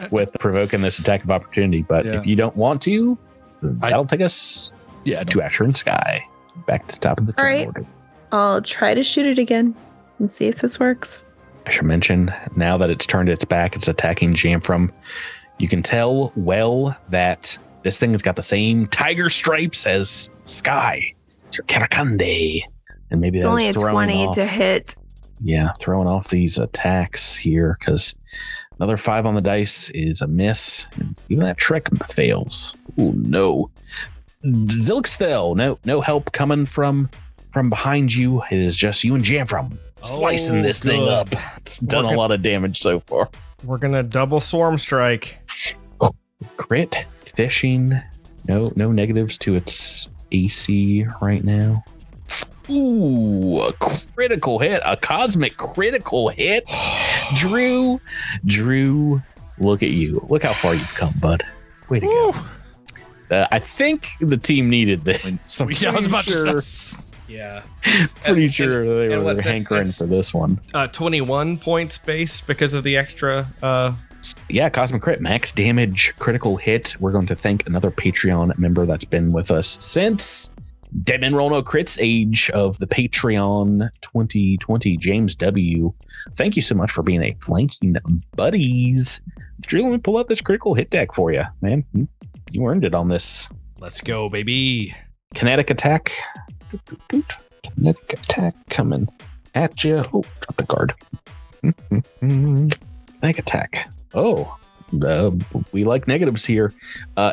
with provoking this attack of opportunity. But if you don't want to, that'll take us to Asher and Sky back to the top of the turn order. I'll try to shoot it again and see if this works. I should mention, now that it's turned its back, it's attacking Jamfram. You can tell well that this thing has got the same tiger stripes as Sky. It's your Karakande. And maybe that's only a 20 to hit. Yeah, throwing off these attacks here because another 5 on the dice is a miss. And even that trick fails. Oh no. Zilix fell. No help coming from behind you. It is just you and Jamfram slicing this thing up. It's done a lot of damage so far. We're going to double Swarm Strike. Oh, crit. Fishing, no negatives to its AC right now. Ooh, a critical hit, a cosmic critical hit. Drew, look at you. Look how far you've come, bud. Way to go. I think the team needed this. I was about to say. Yeah. Pretty sure they were hankering for this one. 21 points base because of the extra... Yeah, Cosmic Crit, max damage, critical hit. We're going to thank another Patreon member that's been with us since Dead Men Roll No Crits age of the Patreon 2020, James W. Thank you so much for being a flanking buddies. Drew, let me pull out this critical hit deck for you, man. You earned it on this. Let's go, baby. Kinetic attack. Kinetic attack coming at you. Oh, drop the guard. Kinetic attack. Oh, we like negatives here.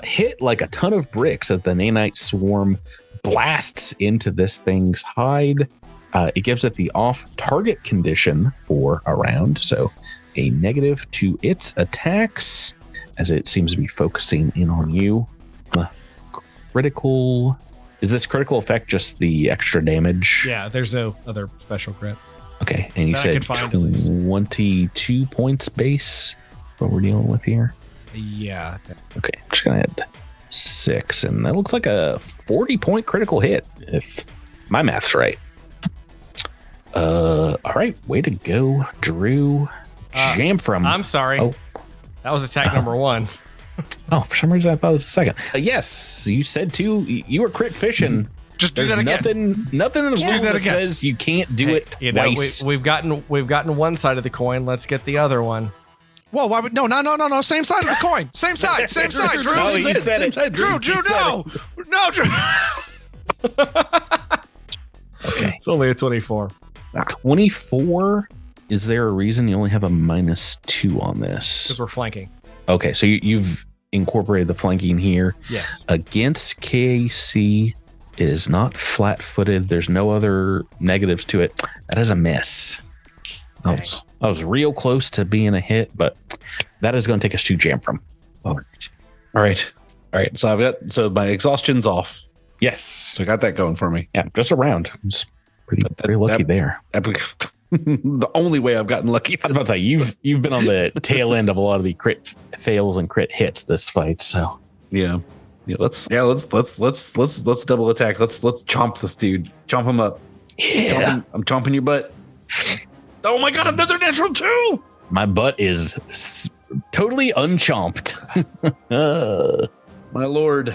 Hit like a ton of bricks as the nanite swarm blasts into this thing's hide. It gives it the off target condition for a round. So a negative to its attacks as it seems to be focusing in on you. Critical Is this critical effect just the extra damage? Yeah, there's no other special crit. Okay, and you That I said could find at least. 22 points base. What we're dealing with here? Yeah. Okay, I'm just gonna add 6, and that looks like a 40-point critical hit, if my math's right. All right, way to go, Drew. Jamfram. I'm sorry. Oh. That was attack number 1. Oh, for some reason I thought it was the second. Yes, you said 2. You were crit fishing. Just do There's that again. nothing in the Yeah. rule Do that that again. says you can't do it You know, twice. we've gotten one side of the coin. Let's get the other one. Whoa, why would no. Same side of the coin. Same side, Drew. No, you said it. Drew, no. No, Drew. Okay. It's only a 24. 24. Is there a reason you only have a -2 on this? Because we're flanking. Okay, so you've incorporated the flanking here. Yes. Against KC, it is not flat-footed. There's no other negatives to it. That is a miss. That was real close to being a hit, but that is going to take us to Jamfram. All right. So my exhaustion's off. Yes. So I got that going for me. Yeah, just a round. Just pretty lucky there. The only way I've gotten lucky. I was about to say you've been on the tail end of a lot of the crit fails and crit hits this fight. So Yeah. Let's double attack. Let's chomp this dude. Chomp him up. yeah, I'm chomping your butt. Oh my god, another natural 2. my butt is totally unchomped. My lord.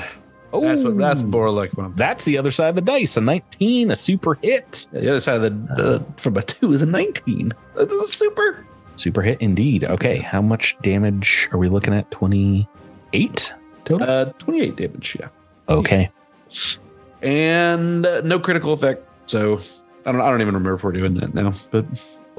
That's more like one. That's the other side of the dice. A 19, a super hit. The other side of the from a 2 is a 19. That is a super. Super hit indeed. Okay, how much damage are we looking at? 28 total? 28 damage, yeah. Okay. And no critical effect. So I don't even remember if we're doing that now. But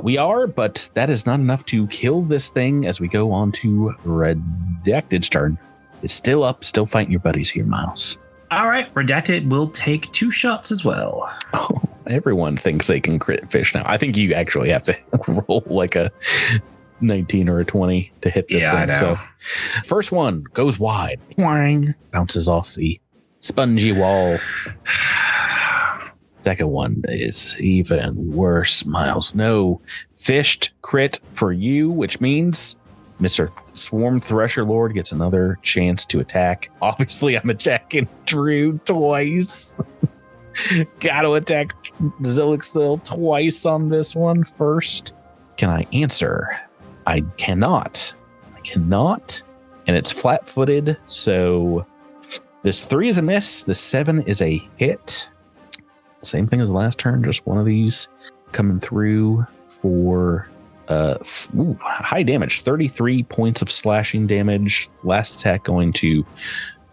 We are, but that is not enough to kill this thing as we go on to Redacted's turn. It's still up, still fighting your buddies here, Miles. All right, Redacted will take 2 shots as well. Oh, everyone thinks they can crit fish now. I think you actually have to roll like a 19 or a 20 to hit this Yeah, thing. I know. So first one goes wide. Wang, bounces off the spongy wall. Second one is even worse, Miles. No fished crit for you, which means Mr. Swarm Thresher Lord gets another chance to attack. Obviously, I'm attacking Drew twice. Gotta attack Zilixthil twice on this one first. Can I answer? I cannot. And it's flat-footed, so this 3 is a miss. The 7 is a hit. Same thing as last turn, just one of these coming through for high damage, 33 points of slashing damage. Last attack going to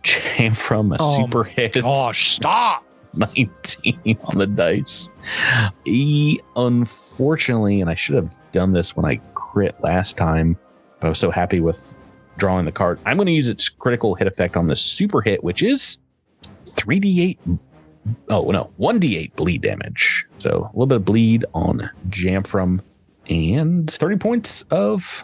jam from a super hit. Gosh, stop. 19 on the dice. Unfortunately, and I should have done this when I crit last time, but I was so happy with drawing the card. I'm going to use its critical hit effect on the super hit, which is 3d8. Oh, no, 1d8 bleed damage. So a little bit of bleed on Jamfram and 30 points of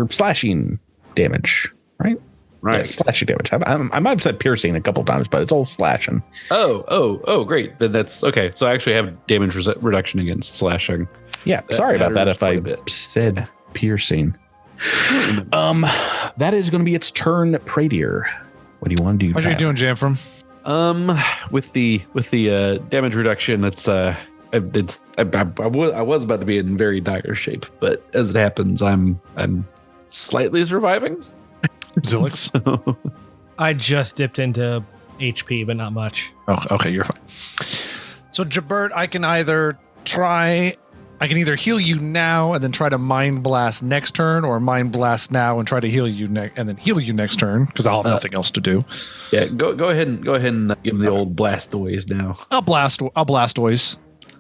slashing damage, right? right. Yeah, slashing damage. I might have said piercing a couple times, but it's all slashing. Oh, great. Then that's okay. So I actually have damage reduction against slashing. Yeah, That sorry about that matters if I quite a bit. said piercing. That is going to be its turn, Pradier. What do you want to do? What are you doing, Jamfram? With the damage reduction, I was about to be in very dire shape, but as it happens, I'm slightly surviving. Zilix? So, I just dipped into HP, but not much. Oh, okay, you're fine. So, Jabert, I can either heal you now and then try to Mind Blast next turn, or Mind Blast now and try to heal you and then heal you next turn, because I'll have nothing else to do. yeah, go ahead and give him the old Blastoise now. I'll Blastoise.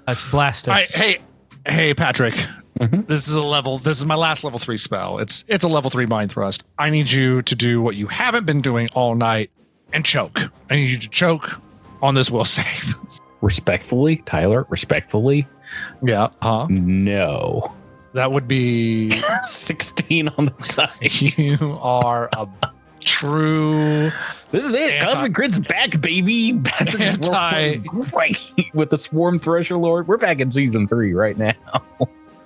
Let's blast us. Hey, Patrick. Mhm. This is my last level 3 spell. It's a level 3 Mind Thrust. I need you to do what you haven't been doing all night and choke. I need you to choke on this will save. Respectfully, Tyler, respectfully, Yeah, no. that would be 16 on the die. you are a True. This is it. Cosmic Crit's back, baby. Great with the Swarm Thresher Lord. We're back in season 3 right now.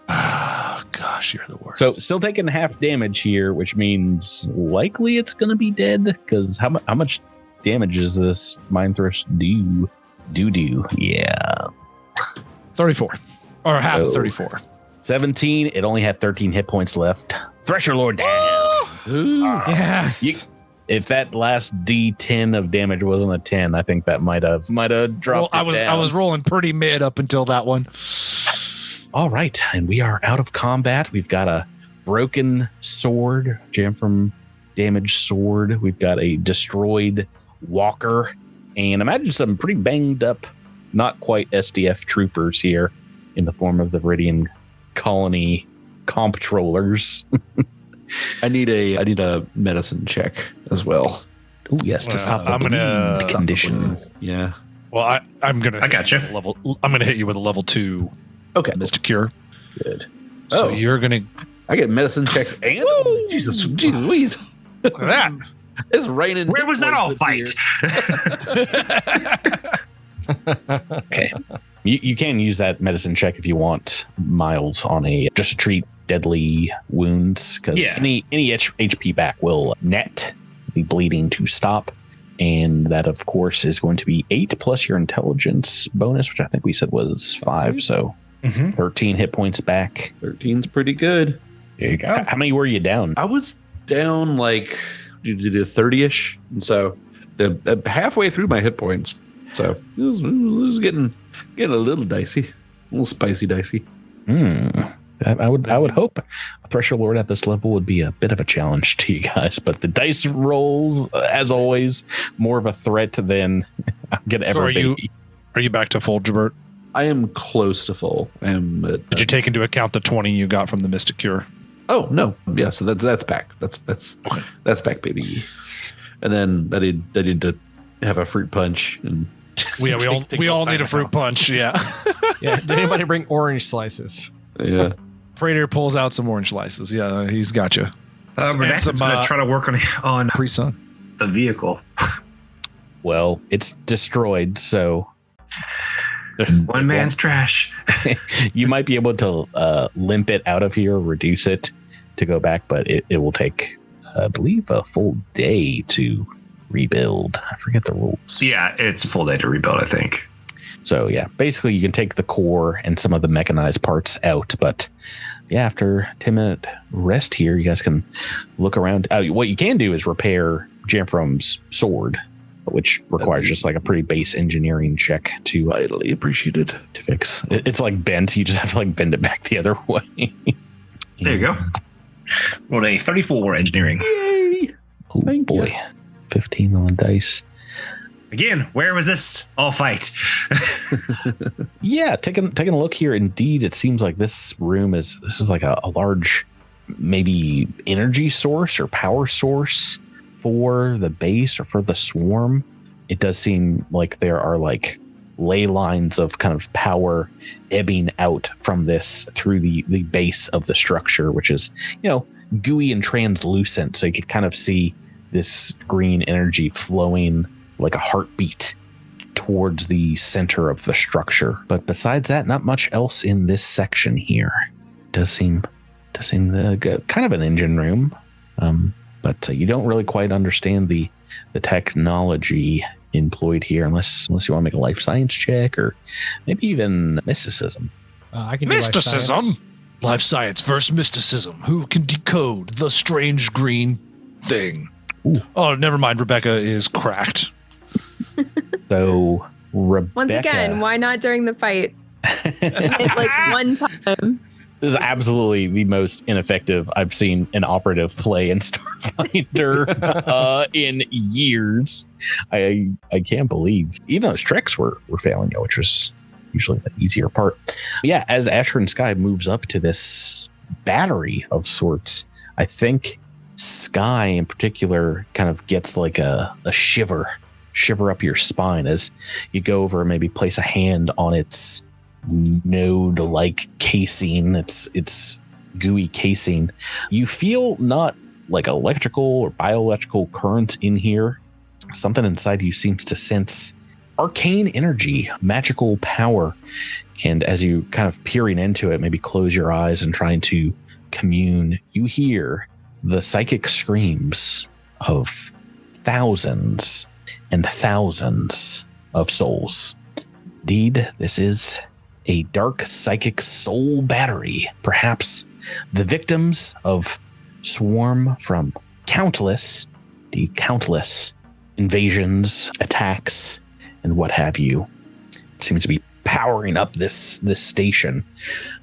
Oh, gosh, you're the worst. So still taking half damage here, which means likely it's going to be dead. Because how much damage is this Mind Thresh do? Yeah. 34. Or half of 34. 17. It only had 13 hit points left. Thresher Lord down. Yes. If that last D10 of damage wasn't a 10, I think that might have dropped. Well, I was rolling pretty mid up until that one. All right, and we are out of combat. We've got a broken sword, jam from damaged sword. We've got a destroyed walker, and imagine some pretty banged up, not quite SDF troopers here in the form of the Viridian colony comptrollers. I need a medicine check as well. Oh yes, to stop the bleed condition. Yeah. Well, I'm gonna. I got you. I'm gonna hit you with a level 2. Okay. Mystic Cure. Good. So you're gonna. I get medicine checks and Jesus Louise. Look at that. It's raining. Where was that all fight? Okay. You can use that medicine check if you want, Miles, on a just to treat deadly wounds, because any HP back will net the bleeding to stop. And that, of course, is going to be 8 plus your intelligence bonus, which I think we said was 5. So 13 hit points back. 13's pretty good. There you go. How many were you down? I was down like 30-ish. And so halfway through my hit points. So it was getting a little dicey, a little spicy dicey. I would hope a Thresher Lord at this level would be a bit of a challenge to you guys, but the dice rolls, as always, more of a threat than I'm gonna ever be. Are you back to full, Jabert? I am close to full. Did you take into account the 20 you got from the Mystic Cure? Oh no, yeah. So that's back. That's okay. That's back, baby. And then I need to have a fruit punch and. We all need a fruit punch. Yeah. Yeah. Did anybody bring orange slices? Yeah. Praetor pulls out some orange slices. Yeah, he's got you. Redacted's going to try to work on Pre-sun. the vehicle. Well, it's destroyed, so One man's trash. You might be able to limp it out of here, reduce it to go back, but it will take, I believe, a full day to rebuild. I forget the rules. Yeah, it's a full day to rebuild, I think. So yeah, basically you can take the core and some of the mechanized parts out, but yeah, after a 10-minute rest here, you guys can look around. What you can do is repair Jamfrom's sword, which requires just like a pretty base engineering check to Highly appreciated to fix. It's like bent. You just have to like bend it back the other way. There you go. Rolled a 34 engineering. Oh boy, 15 on the dice. Again, where was this all fight? Yeah, taking a look here. Indeed, it seems like this room is like a large, maybe energy source or power source for the base or for the swarm. It does seem like there are like ley lines of kind of power ebbing out from this through the base of the structure, which is, gooey and translucent. So you could kind of see this green energy flowing like a heartbeat towards the center of the structure. But besides that, not much else in this section here. Does seem kind of an engine room, but you don't really quite understand the technology employed here unless you want to make a life science check or maybe even mysticism. I can do mysticism. Life science versus mysticism. Who can decode the strange green thing? Ooh. Oh, never mind. Rebecca is cracked. So Rebecca, once again, why not during the fight? Like one time. This is absolutely the most ineffective I've seen an operative play in Starfinder in years. I can't believe, even those tricks were failing you, which was usually the easier part. Yeah, as Asher and Sky moves up to this battery of sorts, I think Sky in particular kind of gets like a shiver up your spine as you go over and maybe place a hand on its node-like casing, its gooey casing. You feel not like electrical or bioelectrical current in here. Something inside you seems to sense arcane energy, magical power. And as you kind of peering into it, maybe close your eyes and trying to commune, you hear the psychic screams of thousands and thousands of souls. Indeed, this is a dark psychic soul battery, perhaps the victims of swarm from countless invasions, attacks, and what have you. It seems to be powering up this station,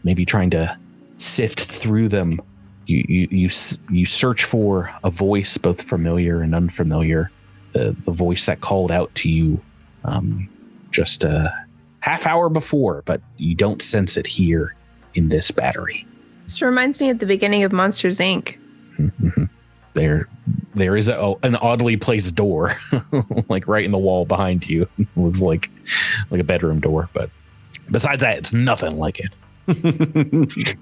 maybe trying to sift through them. You search for a voice, both familiar and unfamiliar. The voice that called out to you just a half hour before, but you don't sense it here in this battery. This reminds me of the beginning of Monsters, Inc. Mm-hmm. There is an oddly placed door, like right in the wall behind you. It looks like a bedroom door, but besides that, it's nothing like it.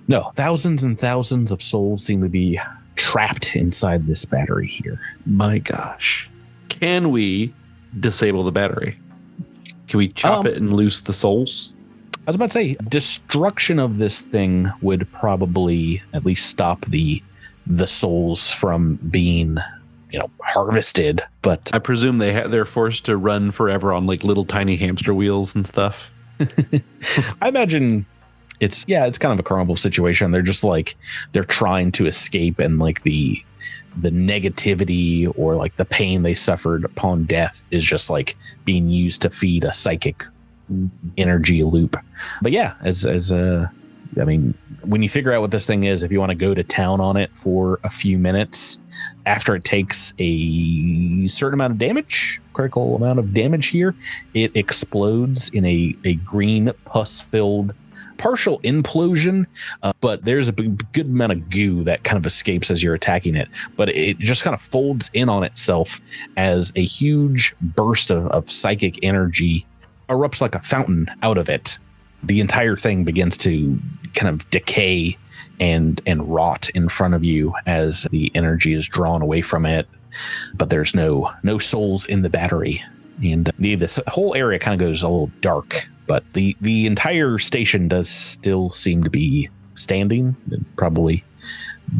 No, thousands and thousands of souls seem to be trapped inside this battery here. My gosh. Can we disable the battery? Can we chop it and loose the souls? I was about to say, destruction of this thing would probably at least stop the souls from being, harvested. But I presume they're forced to run forever on like little tiny hamster wheels and stuff. I imagine it's kind of a carnival situation. They're just like, they're trying to escape, and like the negativity or like the pain they suffered upon death is just like being used to feed a psychic energy loop. But yeah, when you figure out what this thing is, if you want to go to town on it for a few minutes, after it takes a certain amount of damage, critical amount of damage here, it explodes in a green pus-filled partial implosion, but there's a good amount of goo that kind of escapes as you're attacking it. But it just kind of folds in on itself as a huge burst of psychic energy erupts like a fountain out of it. The entire thing begins to kind of decay and rot in front of you as the energy is drawn away from it. But there's no souls in the battery. And this whole area kind of goes a little dark, but the entire station does still seem to be standing. Probably,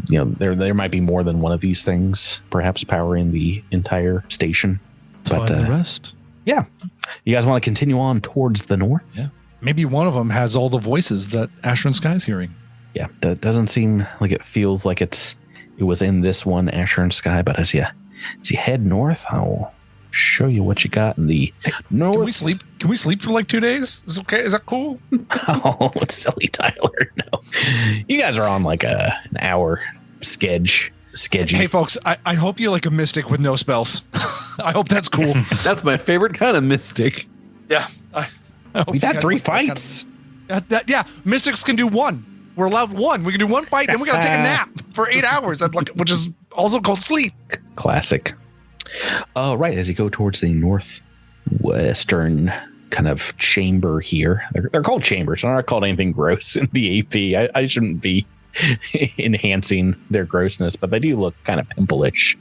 there might be more than one of these things, perhaps powering the entire station. But the rest. Yeah. You guys want to continue on towards the north? Yeah. Maybe one of them has all the voices that Asher and Sky's hearing. Yeah, that doesn't seem like it feels like it was in this one, Asher and Sky, but as you head north, I'll show you what you got in the north. Can we sleep for like 2 days? Is okay? Is that cool? Oh, silly Tyler. No. You guys are on like an hour schedule. Hey folks, I hope you like a mystic with no spells. I hope that's cool. That's my favorite kind of mystic. Yeah. We've had 3 fights. Yeah, mystics can do one. We're allowed one. We can do one fight, then we gotta take a nap for 8 hours, which is also called sleep. Classic. Right, as you go towards the northwestern kind of chamber here. They're called chambers. They're not called anything gross in the AP. I shouldn't be enhancing their grossness, but they do look kind of pimple-ish.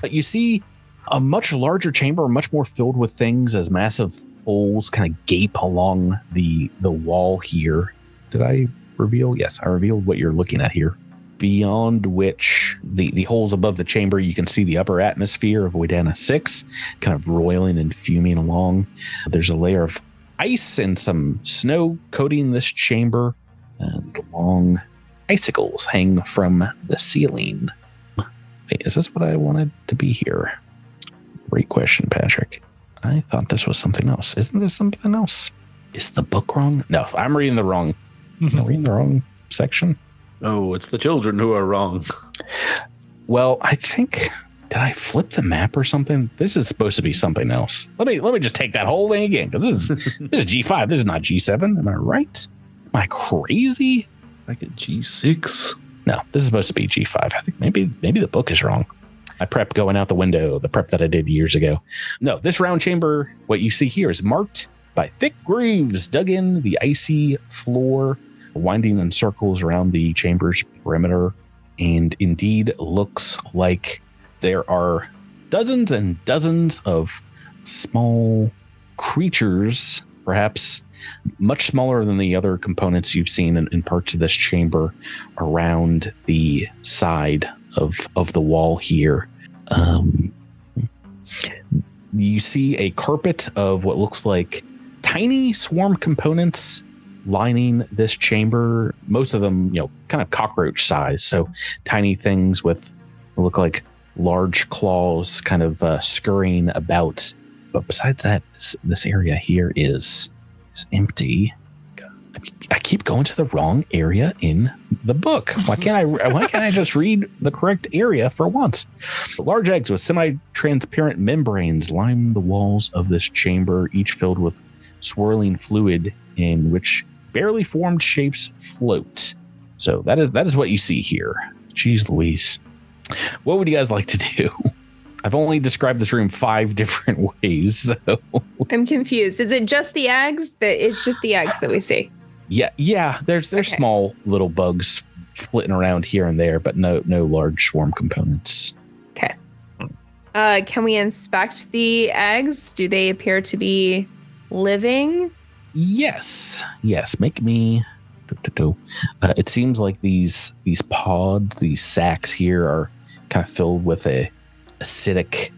You see a much larger chamber, much more filled with things, as massive holes kind of gape along the wall here. Did I reveal? Yes, I revealed what you're looking at here. Beyond which the holes above the chamber, you can see the upper atmosphere of Oidana 6 kind of roiling and fuming along. There's a layer of ice and some snow coating this chamber, and long icicles hang from the ceiling. Wait, is this what I wanted to be here? Great question, Patrick. I thought this was something else. Isn't this something else? Is the book wrong? No, I'm reading the wrong. I'm reading the wrong section. Oh, it's the children who are wrong. Well, I think, did I flip the map or something? This is supposed to be something else. Let me just take that whole thing again, because this is G5. This is not G7. Am I right? Am I crazy? Like a G6? No, this is supposed to be G5. I think maybe the book is wrong. My prep going out the window, the prep that I did years ago. No, this round chamber, what you see here is marked by thick grooves dug in the icy floor, winding in circles around the chamber's perimeter. and indeed looks like there are dozens and dozens of small creatures, perhaps much smaller than the other components you've seen in parts of this chamber, around the side of the wall here. You see a carpet of what looks like tiny swarm components lining this chamber. Most of them, kind of cockroach size. So tiny things with look like large claws kind of scurrying about. But besides that, this area here is empty. I keep going to the wrong area in the book. Why can't I just read the correct area for once? Large eggs with semi-transparent membranes line the walls of this chamber, each filled with swirling fluid in which barely formed shapes float. So that is what you see here. Jeez Louise. What would you guys like to do? I've only described this room 5 different ways. So I'm confused. Is it just the eggs? It's just the eggs that we see. Yeah. There's small little bugs flitting around here and there, but no large swarm components. Okay. Can we inspect the eggs? Do they appear to be living? Yes. Make me. It seems like these pods, these sacs here, are kind of filled with a acidic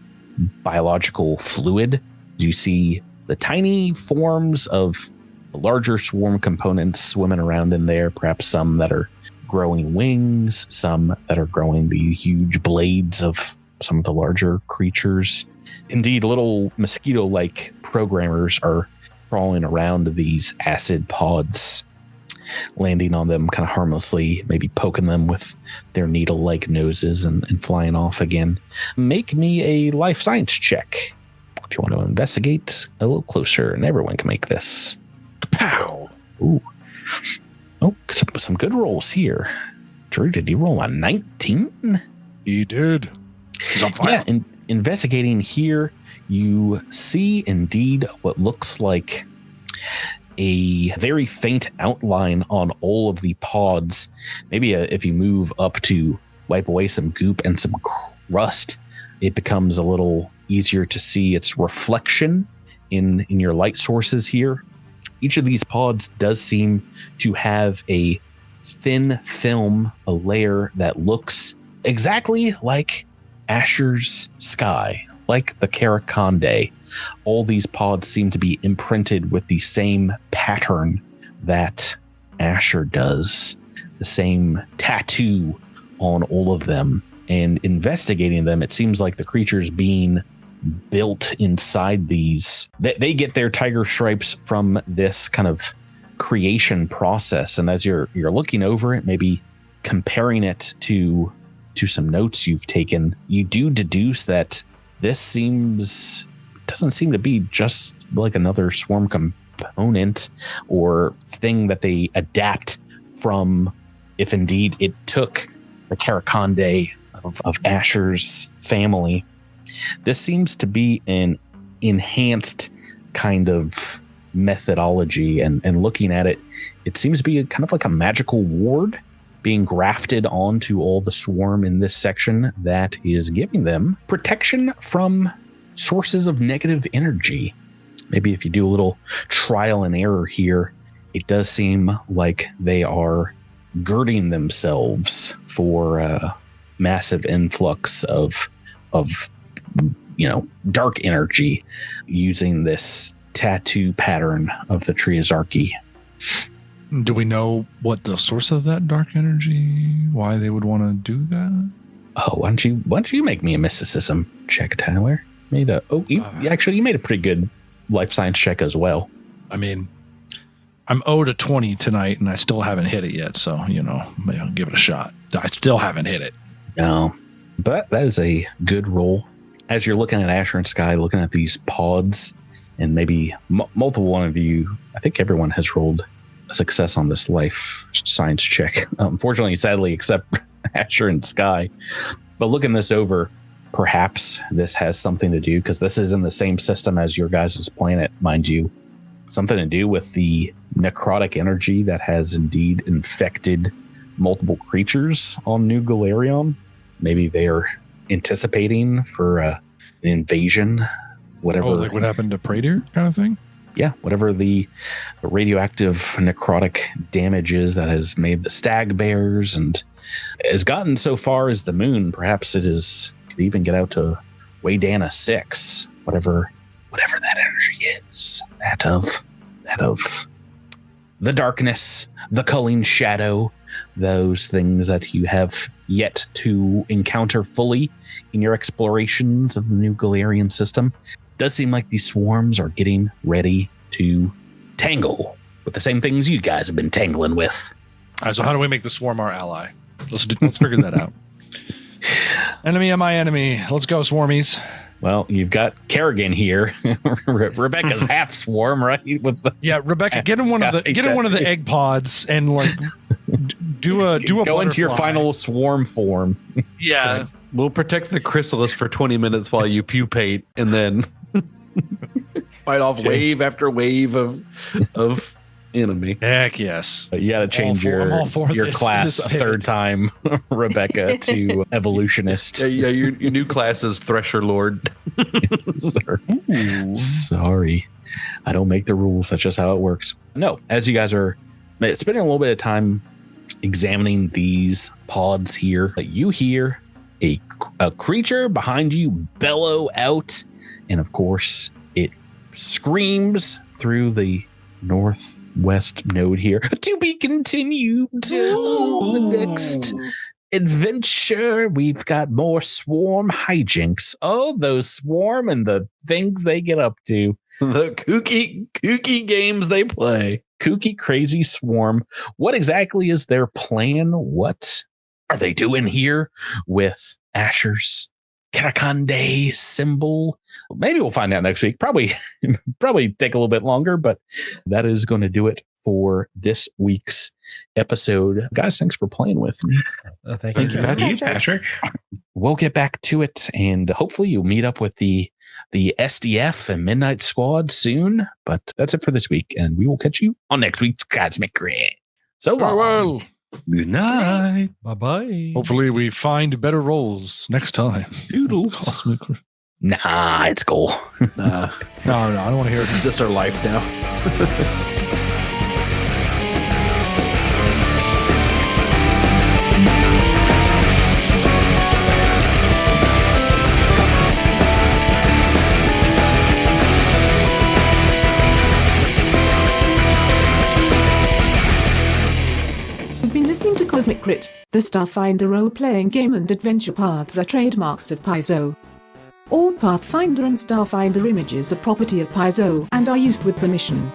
biological fluid. You see the tiny forms of larger swarm components swimming around in there, perhaps some that are growing wings, some that are growing the huge blades of some of the larger creatures. Indeed, little mosquito-like programmers are crawling around these acid pods, landing on them kind of harmlessly, maybe poking them with their needle-like noses and flying off again. Make me a life science check if you want to investigate a little closer, and everyone can make this. Pow! Ooh. Oh, some good rolls here. Drew, did he roll a 19? He did. He's on fire. Yeah, investigating here, you see indeed what looks like a very faint outline on all of the pods. Maybe if you move up to wipe away some goop and some rust, it becomes a little easier to see its reflection in your light sources here. Each of these pods does seem to have a thin film, a layer that looks exactly like Asher's sky, like the Karakonde. All these pods seem to be imprinted with the same pattern that Asher does, the same tattoo on all of them. And investigating them, it seems like the creatures being built inside these, they get their tiger stripes from this kind of creation process. And as you're looking over it, maybe comparing it to some notes you've taken, you do deduce that this doesn't seem to be just like another swarm component or thing that they adapt from, if indeed it took the Karakonde of Asher's family. This seems to be an enhanced kind of methodology, and looking at it, it seems to be kind of like a magical ward being grafted onto all the swarm in this section that is giving them protection from sources of negative energy. Maybe if you do a little trial and error here, it does seem like they are girding themselves for a massive influx of dark energy using this tattoo pattern of the Triazarchy. Do we know what the source of that dark energy, why they would want to do that? Oh, why don't you make me a mysticism check, Tyler? You made a pretty good life science check as well. I mean, I'm owed a 20 tonight and I still haven't hit it yet. So, maybe I'll give it a shot. I still haven't hit it. No, but that is a good roll. As you're looking at Asher and Sky, looking at these pods, and maybe multiple one of you, I think everyone has rolled a success on this life science check. Unfortunately, sadly, except Asher and Sky. But looking this over, perhaps this has something to do, because this is in the same system as your guys' planet, mind you, something to do with the necrotic energy that has indeed infected multiple creatures on New Galarion. Maybe they are anticipating for an invasion, whatever. Oh, like what happened to Praetor kind of thing? Yeah, whatever the radioactive necrotic damage is that has made the stag bears and has gotten so far as the moon. Perhaps it could even get out to Waydana 6, whatever that energy is. That of the darkness, the culling shadow, those things that you have yet to encounter fully in your explorations of the New Galarian system. Does seem like these swarms are getting ready to tangle with the same things you guys have been tangling with. All right, so how do we make the swarm our ally? Let's figure that out. Enemy of my enemy. Let's go, swarmies. Well, you've got Kerrigan here. Rebecca's half swarm, right? Rebecca, get in one of the egg pods and like do a go into your butterfly. final swarm form. Yeah. We'll protect the chrysalis for 20 minutes while you pupate, and then fight off wave after wave of enemy. Heck yes. You got to change your class a third time, Rebecca, to evolutionist. Yeah, your new class is Thresher Lord. Sorry, I don't make the rules. That's just how it works. No, as you guys are spending a little bit of time examining these pods here, you hear a creature behind you bellow out, and of course it screams through the northwest node here. To be continued. The next adventure, we've got more swarm hijinks. Oh, those swarm and the things they get up to. The kooky games they play. Kooky, crazy swarm. What exactly is their plan? What are they doing here with Asher's Karakande symbol? Maybe we'll find out next week. Probably take a little bit longer, but that is going to do it for this week's episode. Guys, thanks for playing with me. Thank you, Patrick. We'll get back to it, and hopefully you'll meet up with the SDF and Midnight Squad soon. But that's it for this week, and we will catch you on next week's Cosmic Grid. So long. Farewell. Good night. Bye-bye. Hopefully we find better roles next time. Doodles. Cosmic. Nah, it's cool. Nah, No, I don't want to hear this it. is just our life now. You've been listening to Cosmic Crit, the Starfinder role-playing game, and adventure paths are trademarks of Paizo. All Pathfinder and Starfinder images are property of Paizo and are used with permission.